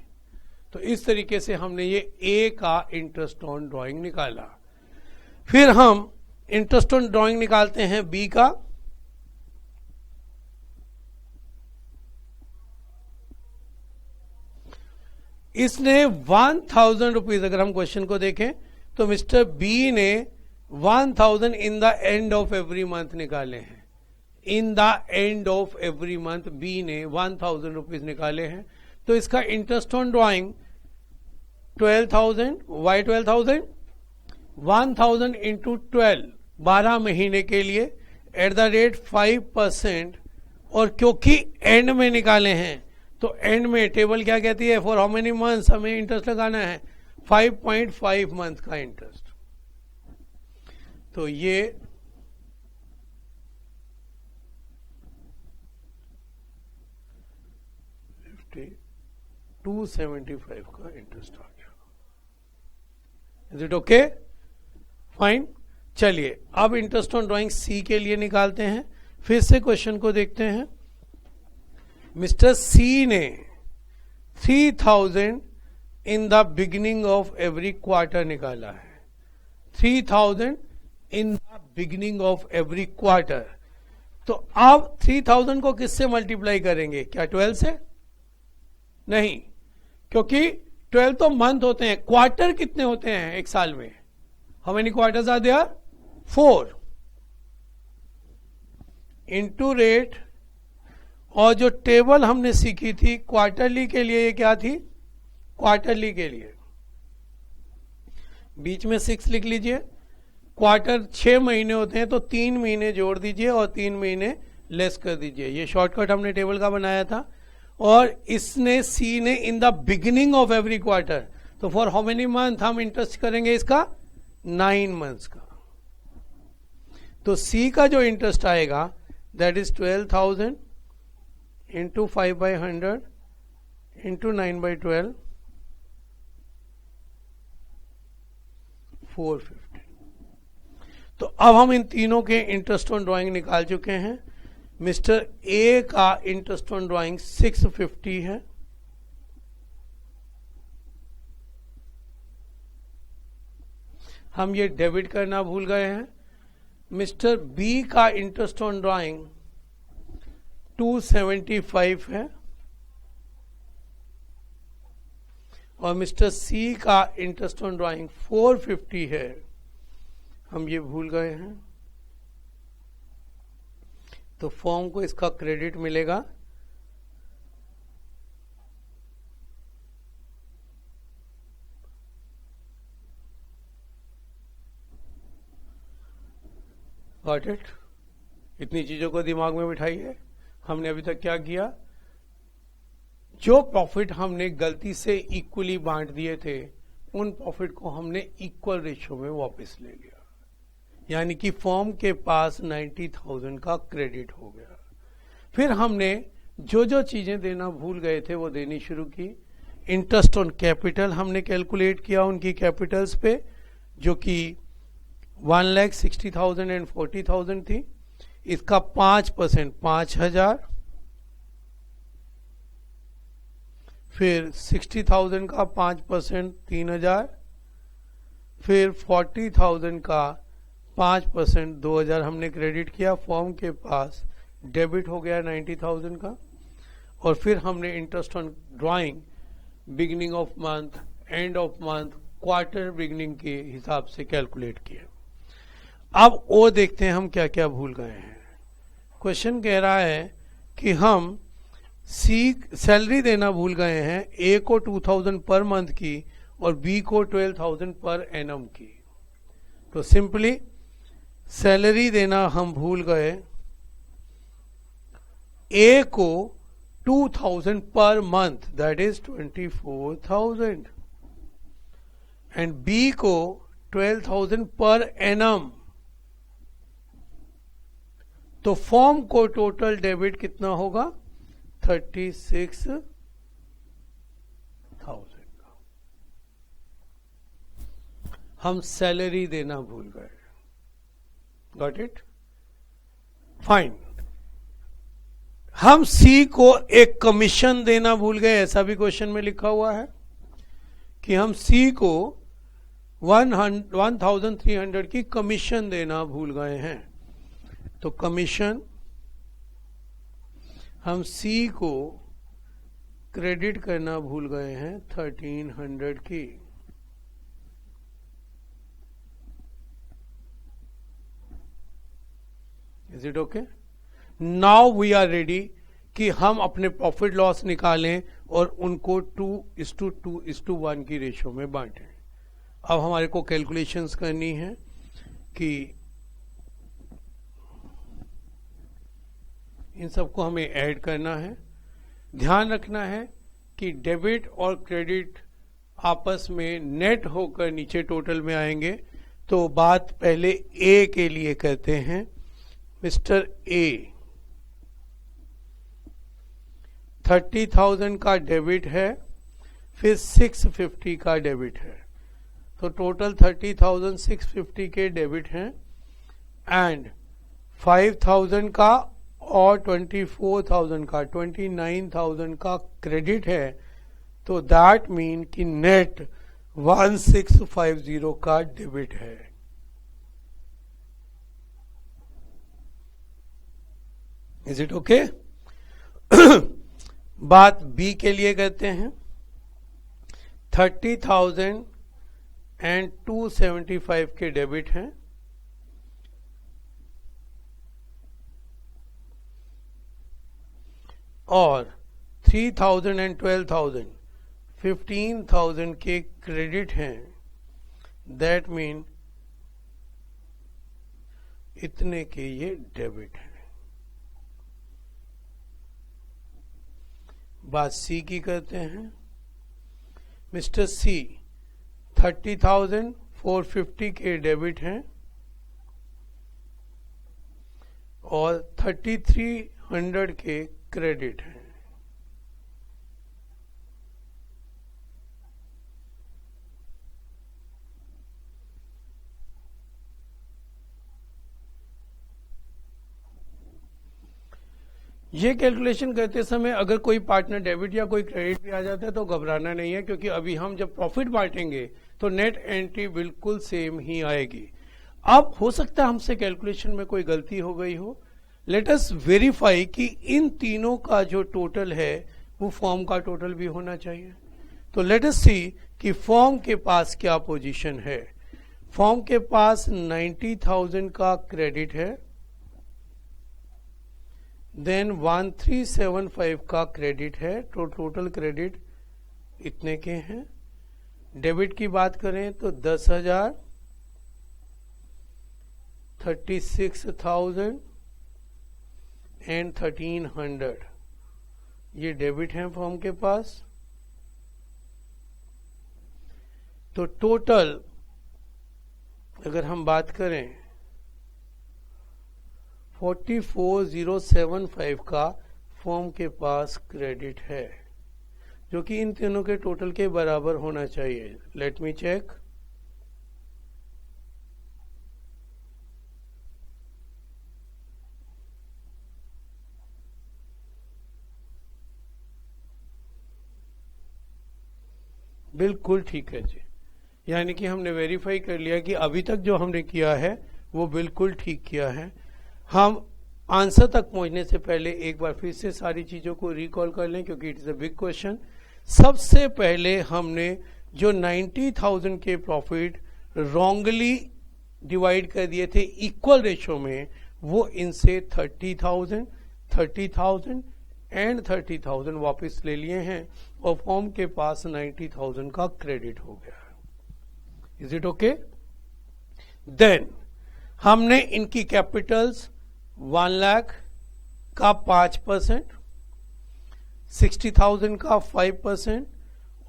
तो इस तरीके से हमने ये ए का इंटरेस्ट ऑन ड्राइंग निकाला। फिर हम इंटरेस्ट ऑन ड्राइंग निकालते हैं बी का। इसने 1000 रुपीज, अगर हम क्वेश्चन को देखें तो मिस्टर बी ने 1000 in the end of every month निकाले हैं। In the end of every month B ने 1000 रुपीज निकाले हैं। तो इसका interest on drawing 12,000। Why 12,000? 1000 into 12, 12 महीने के लिए एट द रेट 5%। और क्योंकि एंड में निकाले हैं तो एंड में टेबल क्या कहती है? फॉर हाउ मेनी मंथ्स हमें इंटरेस्ट लगाना है? 5.5 मंथ का इंटरेस्ट। तो ये 275 का इंटरेस्ट आ गया। Is it okay? फाइन। चलिए अब इंटरेस्ट ऑन ड्राइंग सी के लिए निकालते हैं। फिर से क्वेश्चन को देखते हैं। मिस्टर सी ने 3000 इन the beginning of every quarter निकाला है। 3000 इन the beginning of every quarter. तो अब 3000 को किससे मल्टीप्लाई करेंगे? क्या 12 से? नहीं, क्योंकि 12 तो मंथ होते हैं। क्वार्टर कितने होते हैं एक साल में? How many quarters are there? 4 into rate. और जो टेबल हमने सीखी थी क्वार्टरली के लिए, ये क्या थी? क्वार्टरली के लिए बीच में 6 लिख लीजिए। क्वार्टर 6 महीने होते हैं तो 3 महीने जोड़ दीजिए और 3 महीने लेस कर दीजिए। ये शॉर्टकट हमने टेबल का बनाया था। और इसने सी ने इन the beginning of every quarter, तो फॉर हाउ मेनी मंथ हम इंटरेस्ट करेंगे इसका? 9 मंथ्स का। तो सी का जो इंटरेस्ट आएगा दैट इज 12,000 इंटू 5/100 इंटू 9/12, 450। तो अब हम इन तीनों के इंटरेस्ट ऑन ड्राइंग निकाल चुके हैं। मिस्टर ए का इंटरेस्ट ऑन ड्राइंग 650 है। हम ये डेबिट करना भूल गए हैं। मिस्टर बी का इंटरेस्ट ऑन ड्राइंग 275 है और मिस्टर सी का इंटरेस्ट ऑन ड्राइंग 450 है। हम ये भूल गए हैं, तो फॉर्म को इसका क्रेडिट मिलेगा। Got it? इतनी चीजों को दिमाग में बिठाइए। हमने अभी तक क्या किया, जो प्रॉफिट हमने गलती से इक्वली बांट दिए थे उन प्रॉफिट को हमने इक्वल रेशियो में वापस ले लिया, यानी कि फर्म के पास 90,000 का क्रेडिट हो गया। फिर हमने जो जो चीजें देना भूल गए थे वो देनी शुरू की। इंटरेस्ट ऑन कैपिटल हमने कैलकुलेट किया उनकी कैपिटल्स पे, जो कि 1,60,000 एंड 40,000 थी। इसका 5% 5,000, फिर 60,000 का 5% 3,000, फिर 40,000 का 5% 2,000 हमने क्रेडिट किया। फॉर्म के पास डेबिट हो गया 90,000 का। और फिर हमने interest on drawing beginning of month, end of month, quarter beginning के हिसाब से कैलकुलेट किया। अब वो देखते हैं हम क्या क्या भूल गए हैं। क्वेश्चन कह रहा है कि हम सी सैलरी देना भूल गए हैं, ए को 2,000 पर मंथ की और बी को 12,000 पर एनम की। तो सिंपली सैलरी देना हम भूल गए, ए को 2,000 per month that is 24,000 and B को 12,000 पर एनम। तो फॉर्म को टोटल डेबिट कितना होगा, 36,000 का। हम सैलरी देना भूल गए। Got it? फाइन। हम सी को एक कमीशन देना भूल गए, ऐसा भी क्वेश्चन में लिखा हुआ है कि हम सी को 1,300 की कमीशन देना भूल गए हैं। तो कमीशन हम सी को क्रेडिट करना भूल गए हैं 1,300 की। Is it okay? Now we are ready कि हम अपने प्रॉफिट लॉस निकालें और उनको 2:2:1 की रेशियो में बांटें। अब हमारे को कैलकुलेशंस करनी है कि इन सबको हमें ऐड करना है। ध्यान रखना है कि डेबिट और क्रेडिट आपस में नेट होकर नीचे टोटल में आएंगे। तो बात पहले ए के लिए करते हैं। मिस्टर ए 30,000 का डेबिट है, फिर 650 का डेबिट है। तो टोटल 30,650 के डेबिट हैं एंड 5,000 का और 24,000 का 29,000 का क्रेडिट है। तो दैट मीन कि नेट 1650 का डेबिट है। Is it okay? बात बी के लिए करते हैं। 30,000 एंड 275 के डेबिट हैं और 3,000 एंड 12,000 15,000 के क्रेडिट हैं। दैट मीन इतने के ये डेबिट है। बात सी की करते हैं। मिस्टर सी 30,000 450 के डेबिट हैं और 3,300 के क्रेडिट हैं। ये कैलकुलेशन करते समय अगर कोई पार्टनर डेबिट या कोई क्रेडिट भी आ जाता है तो घबराना नहीं है, क्योंकि अभी हम जब प्रॉफिट बांटेंगे तो नेट एंट्री बिल्कुल सेम ही आएगी। अब हो सकता है हमसे कैलकुलेशन में कोई गलती हो गई हो, लेट अस वेरीफाई कि इन तीनों का जो टोटल है वो फॉर्म का टोटल भी होना चाहिए। तो लेट अस सी कि फॉर्म के पास क्या पोजीशन है। फॉर्म के पास 90,000 का क्रेडिट है, देन 1375 का क्रेडिट है, तो टोटल क्रेडिट इतने के हैं। डेबिट की बात करें तो 10,000, 36,000 एंड 1300 ये डेबिट है फॉर्म के पास। तो टोटल अगर हम बात करें 44,075 का फॉर्म के पास क्रेडिट है, जो कि इन तीनों के टोटल के बराबर होना चाहिए। Let me check. बिल्कुल ठीक है जी, यानी कि हमने वेरीफाई कर लिया कि अभी तक जो हमने किया है वो बिल्कुल ठीक किया है। हम आंसर तक पहुंचने से पहले एक बार फिर से सारी चीजों को रिकॉल कर लें, क्योंकि it is a big question. सबसे पहले हमने जो 90,000 के प्रॉफिट रॉन्गली डिवाइड कर दिए थे इक्वल रेशो में, वो इनसे 30,000, 30,000 एंड 30,000 वापस ले लिए हैं और फॉर्म के पास 90,000 का क्रेडिट हो गया। Is it okay? देन हमने इनकी कैपिटल्स 1 लाख का 5%, 60,000 का 5%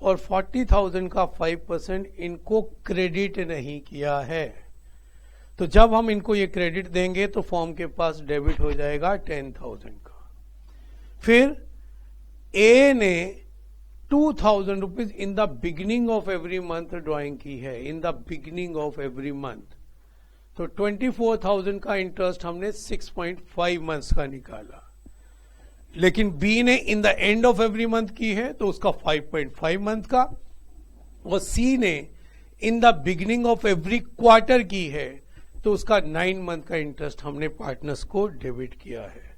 और 40,000 का 5% इनको क्रेडिट नहीं किया है। तो जब हम इनको ये क्रेडिट देंगे तो फॉर्म के पास डेबिट हो जाएगा 10,000 का। फिर ए ने 2,000 rupees in the beginning of every month drawing की है, in the beginning of every month. तो 24,000 का इंटरेस्ट हमने 6.5 मंथ्स का निकाला। लेकिन बी ने इन the end of every month की है तो उसका 5.5 मंथ का, और सी ने इन the beginning of every quarter की है तो उसका 9 मंथ का इंटरेस्ट हमने पार्टनर्स को डेबिट किया है।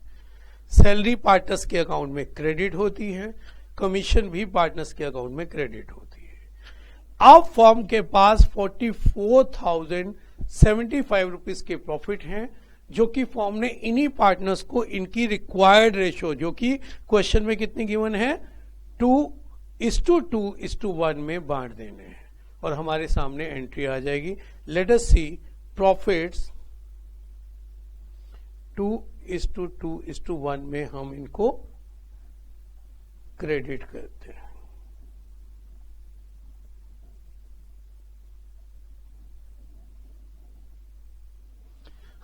सैलरी पार्टनर्स के अकाउंट में क्रेडिट होती है, कमीशन भी पार्टनर्स के अकाउंट में क्रेडिट होती है। अब फर्म के पास 44,075 रुपीज के प्रॉफिट हैं, जो कि फॉर्म ने इन्हीं पार्टनर्स को इनकी रिक्वायर्ड रेशो, जो कि क्वेश्चन में कितनी गिवन है, 2:2:1 में बांट देने हैं और हमारे सामने एंट्री आ जाएगी। लेट अस सी प्रॉफिट्स 2:2:1 में हम इनको क्रेडिट करते हैं।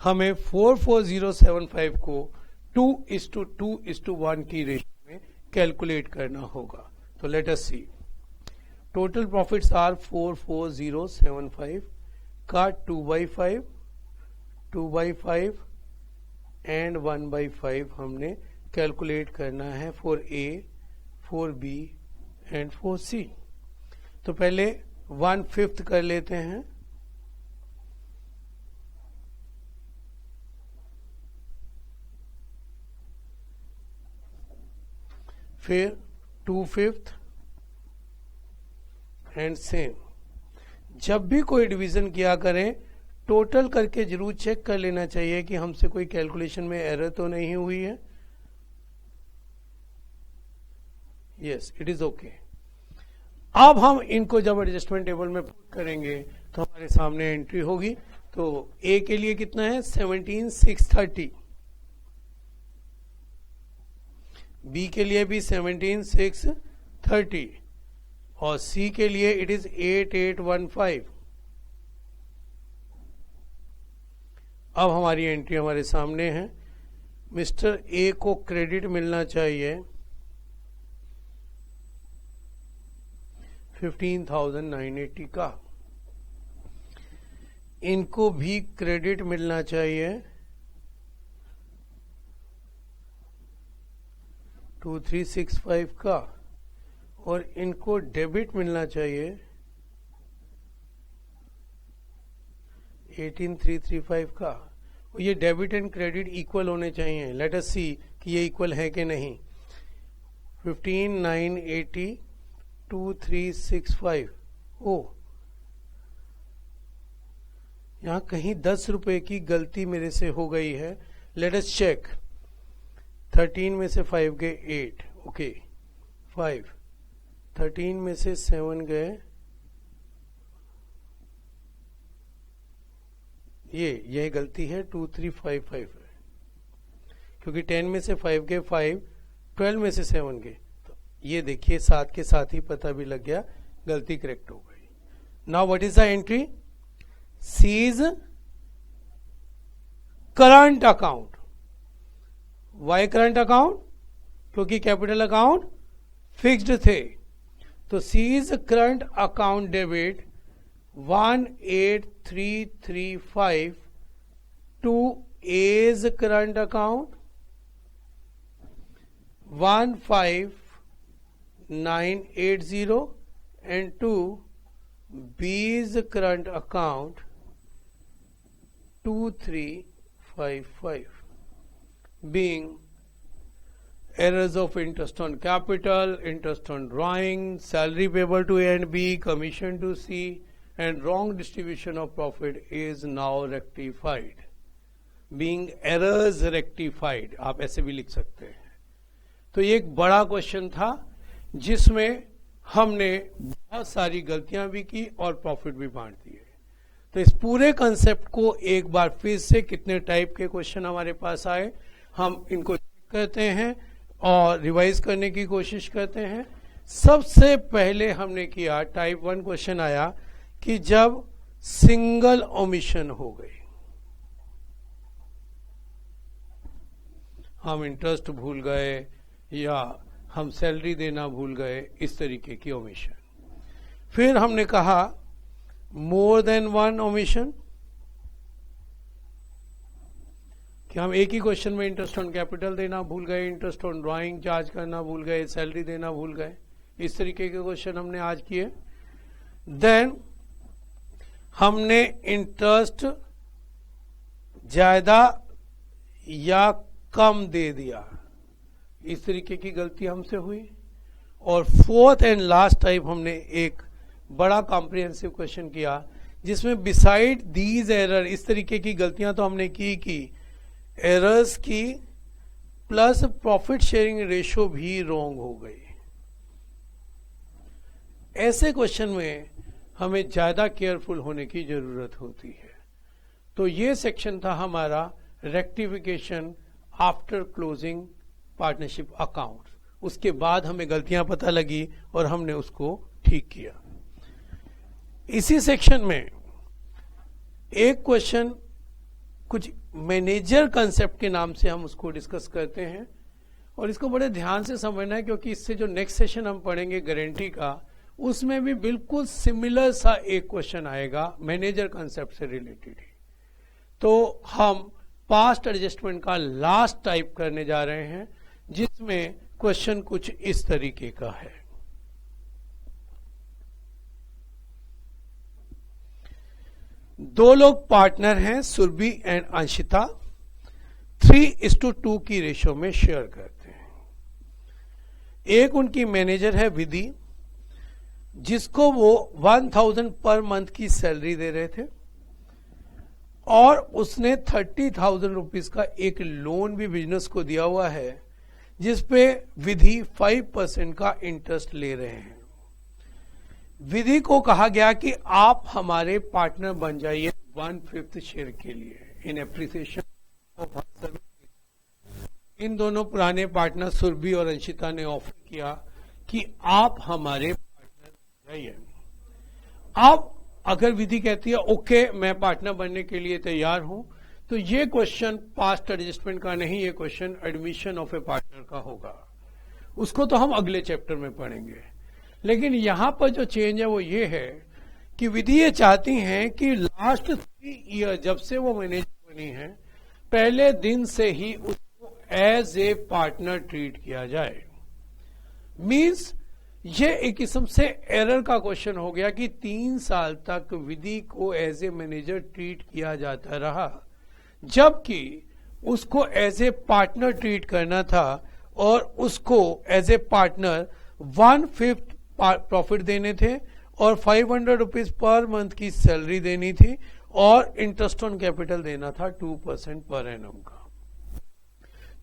हमें 44,075 को 2:2:1 की रेशियो में कैलकुलेट करना होगा। तो let us see total profits are 44,075 का 2/5, 2/5 एंड 1/5 हमने कैलकुलेट करना है for A, for B and for C. तो पहले 1/5 कर लेते हैं, फिर 2/5 एंड सेम। जब भी कोई डिवीजन किया करें टोटल करके जरूर चेक कर लेना चाहिए कि हमसे कोई कैलकुलेशन में एरर तो नहीं हुई है। Yes, it is okay. अब हम इनको जब एडजस्टमेंट टेबल में पुट करेंगे तो हमारे सामने एंट्री होगी। तो ए के लिए कितना है, 17,630, बी के लिए भी 17,630 और सी के लिए इट इज 8,815। अब हमारी एंट्री हमारे सामने है। मिस्टर ए को क्रेडिट मिलना चाहिए 15,980 का, इनको भी क्रेडिट मिलना चाहिए 2,365 का, और इनको डेबिट मिलना चाहिए 18335 का, ये डेबिट एंड क्रेडिट इक्वल होने चाहिए। लेट अस सी कि ये इक्वल है कि नहीं। 15,980 2365। ओ, यहां कहीं 10 रुपए की गलती मेरे से हो गई है। Let us check. 13 में से 5 गए 8, ओके 5। 13 में से 7 गए, ये गलती है, 2355 है, क्योंकि 10 में से 5 गए 5, 12 में से 7 गए, तो ये देखिए साथ के साथ ही पता भी लग गया, गलती करेक्ट हो गई। Now what is the entry? C's current account. Why current account? क्योंकि कैपिटल अकाउंट फिक्स्ड थे, तो C's current account debit 18335 to A's current account, 15980 and to B's current account 2355, being errors of interest on capital, interest on drawing, salary payable to A and B, commission to C, and wrong distribution of profit is now rectified, being errors rectified। आप ऐसे भी लिख सकते हैं। तो ये एक बड़ा क्वेश्चन था जिसमें हमने बहुत सारी गलतियां भी की और प्रॉफिट भी बांट दिए। तो इस पूरे कंसेप्ट को एक बार फिर से, कितने टाइप के क्वेश्चन हमारे पास आए, हम इनको चेक करते हैं और रिवाइज करने की कोशिश करते हैं। सबसे पहले हमने किया, टाइप 1 क्वेश्चन आया कि जब सिंगल ओमिशन हो गई, हम इंटरेस्ट भूल गए या हम सैलरी देना भूल गए, इस तरीके की ओमिशन। फिर हमने कहा मोर देन वन ओमिशन, कि हम एक ही क्वेश्चन में इंटरेस्ट ऑन कैपिटल देना भूल गए, इंटरेस्ट ऑन ड्राइंग चार्ज करना भूल गए, सैलरी देना भूल गए, इस तरीके के क्वेश्चन हमने आज किए। देन हमने इंटरेस्ट ज्यादा या कम दे दिया, इस तरीके की गलती हमसे हुई। और फोर्थ एंड लास्ट टाइप हमने एक बड़ा कॉम्प्रिहेंसिव क्वेश्चन किया जिसमें बिसाइड दीज एरर, इस तरीके की गलतियां तो हमने की एरर्स की प्लस प्रॉफिट शेयरिंग रेशो भी रॉन्ग हो गई। ऐसे क्वेश्चन में हमें ज्यादा केयरफुल होने की जरूरत होती है। तो ये सेक्शन था हमारा rectification after closing partnership account. उसके बाद हमें गलतियां पता लगी और हमने उसको ठीक किया। इसी सेक्शन में एक क्वेश्चन कुछ मैनेजर कंसेप्ट के नाम से हम उसको डिस्कस करते हैं, और इसको बड़े ध्यान से समझना है क्योंकि इससे जो नेक्स्ट सेशन हम पढ़ेंगे गारंटी का, उसमें भी बिल्कुल सिमिलर सा एक क्वेश्चन आएगा मैनेजर कंसेप्ट से रिलेटेड ही। तो हम पास्ट एडजस्टमेंट का लास्ट टाइप करने जा रहे हैं जिसमें क्वेश्चन कुछ इस तरीके का है। दो लोग पार्टनर हैं, सुरभि एंड अंशिता, 3:2 की रेशो में शेयर करते हैं। एक उनकी मैनेजर है विधि, जिसको वो 1000 पर मंथ की सैलरी दे रहे थे, और उसने 30,000 रुपीज का एक लोन भी बिजनेस को दिया हुआ है जिसपे विधि 5% का इंटरेस्ट ले रहे हैं। विधि को कहा गया कि आप हमारे पार्टनर बन जाइए 1/5 शेयर के लिए इन एप्रिसिएशन ऑफ सर्विस। इन दोनों पुराने पार्टनर सुरभि और अंशिता ने ऑफर किया कि आप हमारे पार्टनर बन जाइए। अब अगर विधि कहती है ओके मैं पार्टनर बनने के लिए तैयार हूं, तो ये क्वेश्चन पास्ट एडजस्टमेंट का नहीं, ये question admission of A partner का होगा। उसको तो हम अगले चैप्टर में पढ़ेंगे। लेकिन यहां पर जो चेंज है वो ये है कि विधि ये चाहती हैं कि लास्ट 3 ईयर जब से वो मैनेजर बनी है, पहले दिन से ही उसको एज ए पार्टनर ट्रीट किया जाए। मीन्स ये एक किस्म से एरर का क्वेश्चन हो गया कि 3 साल तक विधि को एज ए मैनेजर ट्रीट किया जाता रहा, जबकि उसको एज ए पार्टनर ट्रीट करना था और उसको एज ए पार्टनर 1/5 प्रॉफिट देने थे और 500 रुपीज पर मंथ की सैलरी देनी थी और इंटरेस्ट ऑन कैपिटल देना था 2% पर एनम का।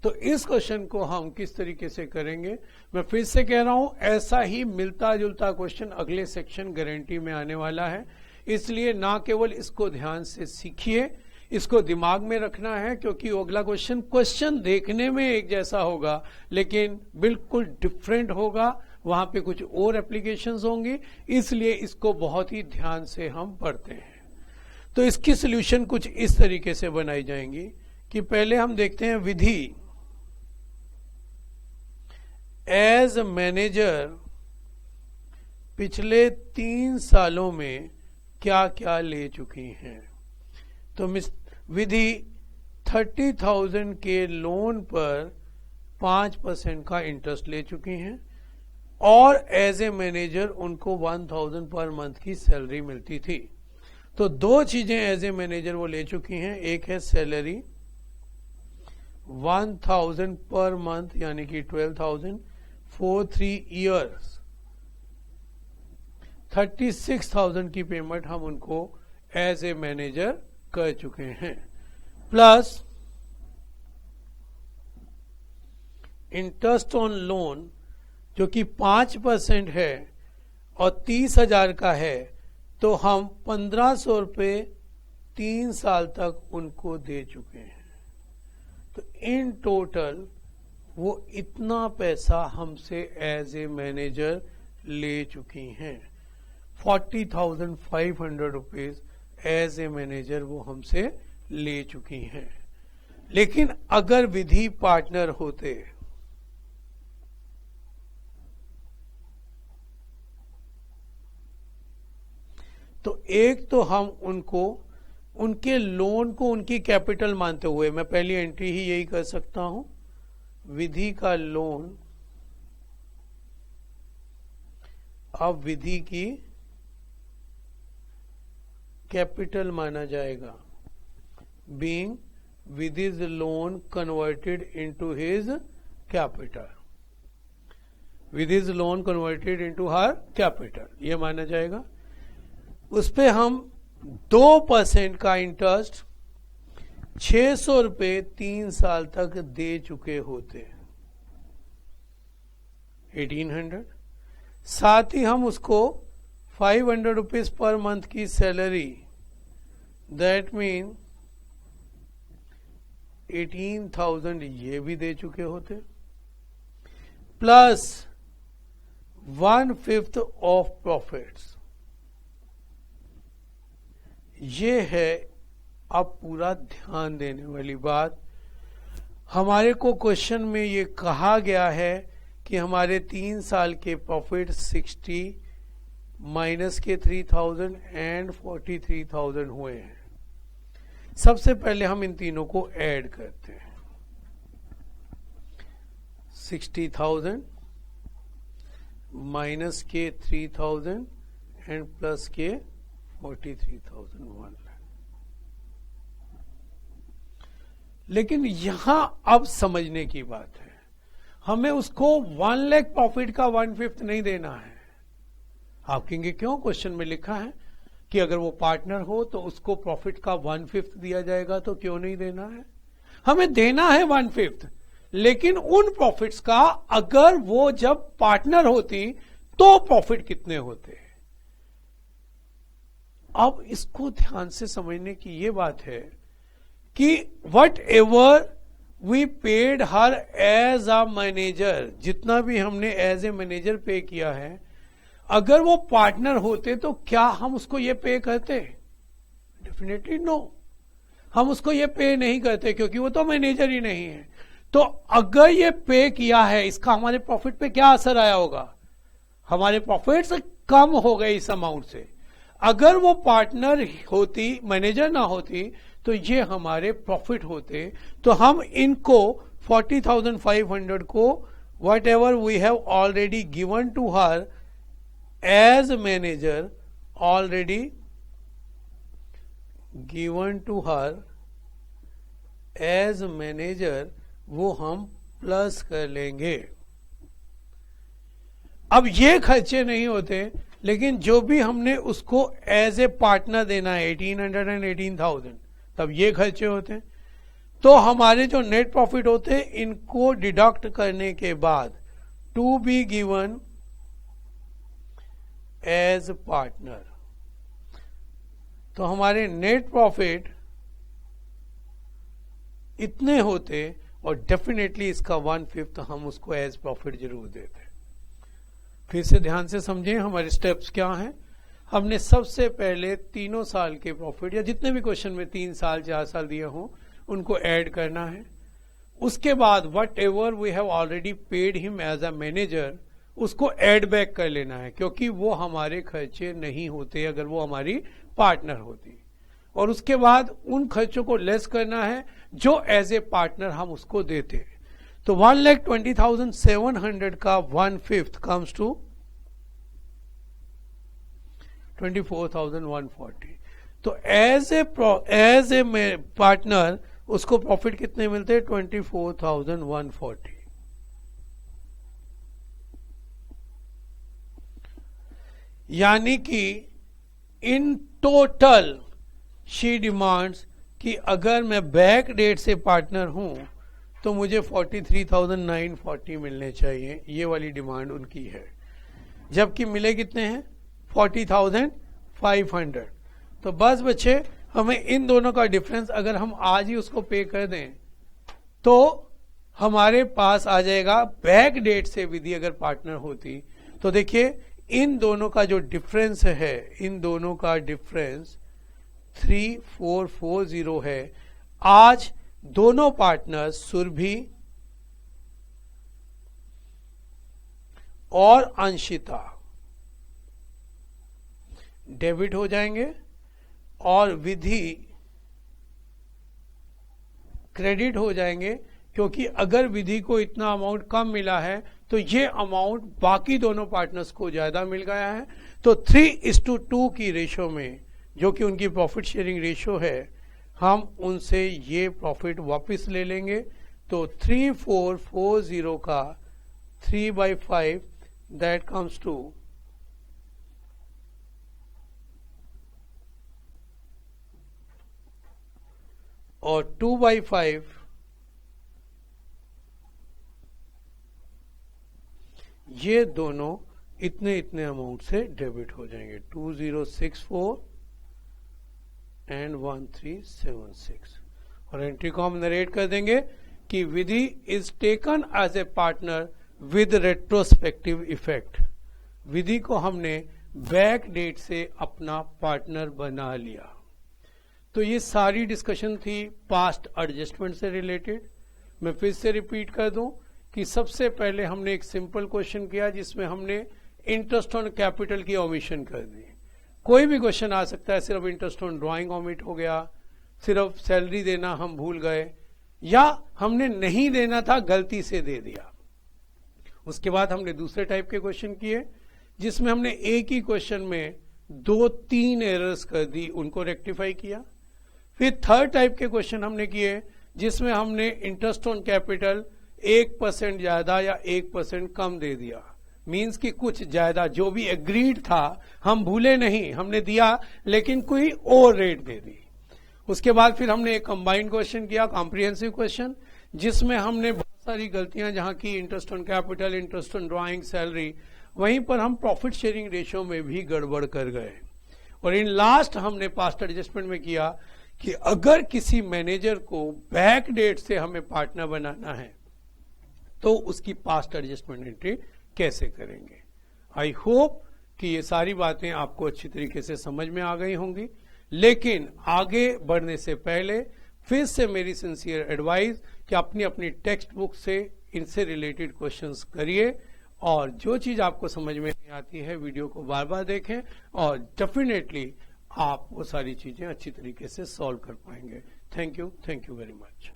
तो इस क्वेश्चन को हम किस तरीके से करेंगे, मैं फिर से कह रहा हूं, ऐसा ही मिलता जुलता क्वेश्चन अगले सेक्शन गारंटी में आने वाला है। इसलिए ना केवल इसको ध्यान से सीखिए, इसको दिमाग में रखना है, क्योंकि अगला क्वेश्चन देखने में एक जैसा होगा लेकिन बिल्कुल डिफरेंट होगा, वहां पे कुछ और एप्लीकेशंस होंगी, इसलिए इसको बहुत ही ध्यान से हम पढ़ते हैं। तो इसकी सोल्यूशन कुछ इस तरीके से बनाई जाएंगी कि पहले हम देखते हैं विधि एज मैनेजर पिछले 3 सालों में क्या क्या ले चुकी हैं। तो विधि 30,000 के लोन पर 5% का इंटरेस्ट ले चुकी हैं और एज ए मैनेजर उनको 1,000 पर मंथ की सैलरी मिलती थी। तो 2 चीजें एज ए मैनेजर वो ले चुकी हैं, एक है सैलरी 1,000 पर मंथ यानी कि 12,000 for 3 years, 36,000 की पेमेंट हम उनको एज ए मैनेजर कर चुके हैं, प्लस इंटरेस्ट ऑन लोन जो कि 5% है और 30,000 का है, तो हम 1,500 रुपये 3 साल तक उनको दे चुके हैं। तो इन टोटल वो इतना पैसा हमसे एज ए मैनेजर ले चुकी हैं, 40,500 रुपीज एज ए मैनेजर वो हमसे ले चुकी हैं। लेकिन अगर विधि पार्टनर होते तो एक तो हम उनको उनके लोन को उनकी कैपिटल मानते हुए, मैं पहली एंट्री ही यही कर सकता हूं, विधि का लोन अब विधि की कैपिटल माना जाएगा, being Vidhi's loan converted into his capital, Vidhi's loan converted into her capital, ये माना जाएगा। उस पे हम 2% का इंटरेस्ट 600 रुपये 3 साल तक दे चुके होते, 1800। साथ ही हम उसको 500 रुपीज पर मंथ की सैलरी, दैट मीन 18,000 ये भी दे चुके होते, प्लस 1/5 ऑफ प्रॉफिट्स। ये है अब पूरा ध्यान देने वाली बात। हमारे को क्वेश्चन में ये कहा गया है कि हमारे 3 साल के प्रॉफिट 60 माइनस के 3,000 एंड 43,000 हुए हैं। सबसे पहले हम इन तीनों को ऐड करते हैं, 60,000 माइनस के 3,000 एंड प्लस के 43,000। लेकिन यहां अब समझने की बात है, हमें उसको 1 लाख प्रॉफिट का 1/5 नहीं देना है। आप कहेंगे क्यों, क्वेश्चन में लिखा है कि अगर वो पार्टनर हो तो उसको प्रॉफिट का 1/5 दिया जाएगा, तो क्यों नहीं देना है? हमें देना है 1/5, लेकिन उन प्रॉफिट्स का अगर वो जब पार्टनर होती तो प्रॉफिट कितने होते। अब इसको ध्यान से समझने की ये बात है कि whatever we paid her as a manager, जितना भी हमने एज ए मैनेजर पे किया है, अगर वो पार्टनर होते तो क्या हम उसको ये पे करते? डेफिनेटली नो, हम उसको ये पे नहीं करते, क्योंकि वो तो मैनेजर ही नहीं है। तो अगर ये पे किया है, इसका हमारे प्रॉफिट पे क्या असर आया होगा? हमारे प्रॉफिट्स कम हो गए इस अमाउंट से। अगर वो पार्टनर होती, मैनेजर ना होती, तो ये हमारे प्रॉफिट होते। तो हम इनको 40,500 को whatever we have already given to her as manager, already given to her as manager, वो हम प्लस कर लेंगे। अब ये खर्चे नहीं होते, लेकिन जो भी हमने उसको एज ए पार्टनर देना है 1800 एंड 18,000, तब ये खर्चे होते हैं। तो हमारे जो नेट प्रॉफिट होते हैं इनको डिडक्ट करने के बाद to be given as partner, तो हमारे नेट प्रॉफिट इतने होते और डेफिनेटली इसका 1/5 हम उसको एज प्रॉफिट जरूर देते। फिर से ध्यान से समझें हमारे स्टेप्स क्या हैं। हमने सबसे पहले 3 साल के प्रॉफिट या जितने भी क्वेश्चन में 3 साल 4 साल दिए हों उनको ऐड करना है। उसके बाद whatever we have already paid him as a manager, उसको ऐड बैक कर लेना है, क्योंकि वो हमारे खर्चे नहीं होते अगर वो हमारी पार्टनर होती। और उसके बाद उन खर्चों को लेस करना है जो एज ए पार्टनर हम उसको देते। तो 1,20,700 का 1/5 कम्स टू 24,140। तो एज ए पार्टनर उसको प्रॉफिट कितने मिलते हैं? 24,140। यानी कि इन टोटल शी डिमांड्स कि अगर मैं बैक डेट से पार्टनर हूं तो मुझे 43,940 मिलने चाहिए, ये वाली डिमांड उनकी है। जबकि मिले कितने हैं? 40,500। तो बस बच्चे हमें इन दोनों का डिफरेंस अगर हम आज ही उसको पे कर दें तो हमारे पास आ जाएगा। बैक डेट से विधि अगर पार्टनर होती तो देखिए इन दोनों का जो डिफरेंस है, इन दोनों का डिफरेंस 3440 है। आज दोनों पार्टनर सुरभि और अंशिता डेबिट हो जाएंगे और विधि क्रेडिट हो जाएंगे, क्योंकि अगर विधि को इतना अमाउंट कम मिला है तो ये अमाउंट बाकी दोनों पार्टनर्स को ज्यादा मिल गया है। तो 3:2 की रेशो में, जो कि उनकी प्रॉफिट शेयरिंग रेशो है, हम उनसे ये प्रॉफिट वापस ले लेंगे। तो 3440 का 3/5 दैट कम्स टू 2/5 ये दोनों इतने इतने अमाउंट से डेबिट हो जाएंगे। 2064 एंड 1376 और एंट्री को हम नरेट कर देंगे कि Vidhi is taken as a partner with retrospective effect. Vidhi को हमने बैक डेट से अपना पार्टनर बना लिया। तो ये सारी डिस्कशन थी पास्ट एडजस्टमेंट से रिलेटेड। मैं फिर से रिपीट कर दूं कि सबसे पहले हमने एक सिंपल क्वेश्चन किया जिसमें हमने इंटरेस्ट ऑन कैपिटल की ओमिशन कर दी। कोई भी क्वेश्चन आ सकता है, सिर्फ इंटरेस्ट ऑन ड्राइंग ओमिट हो गया, सिर्फ सैलरी देना हम भूल गए, या हमने नहीं देना था गलती से दे दिया। उसके बाद हमने दूसरे टाइप के क्वेश्चन किए जिसमें हमने एक ही क्वेश्चन में 2-3 एरर्स कर दी, उनको रेक्टिफाई किया। फिर थर्ड टाइप के क्वेश्चन हमने किए जिसमें हमने इंटरेस्ट ऑन कैपिटल 1% ज्यादा या 1% कम दे दिया। मींस कि कुछ ज्यादा जो भी एग्रीड था हम भूले नहीं, हमने दिया लेकिन कोई और रेट दे दी। उसके बाद फिर हमने एक कंबाइंड क्वेश्चन किया, कॉम्प्रिहेंसिव क्वेश्चन, जिसमें हमने बहुत सारी गलतियां जहां की interest on capital, interest on drawing, salary, वहीं पर हम प्रॉफिट शेयरिंग रेशियो में भी गड़बड़ कर गए। और इन लास्ट हमने पास्ट एडजस्टमेंट में किया कि अगर किसी मैनेजर को बैक डेट से हमें पार्टनर बनाना है तो उसकी पास्ट एडजस्टमेंट एंट्री कैसे करेंगे। आई होप कि ये सारी बातें आपको अच्छी तरीके से समझ में आ गई होंगी। लेकिन आगे बढ़ने से पहले फिर से मेरी सिंसियर एडवाइस कि अपनी अपनी टेक्स्ट बुक से इनसे रिलेटेड क्वेश्चंस करिए और जो चीज आपको समझ में नहीं आती है वीडियो को बार बार देखें और डेफिनेटली आप वो सारी चीजें अच्छी तरीके से सॉल्व कर पाएंगे। Thank you very much.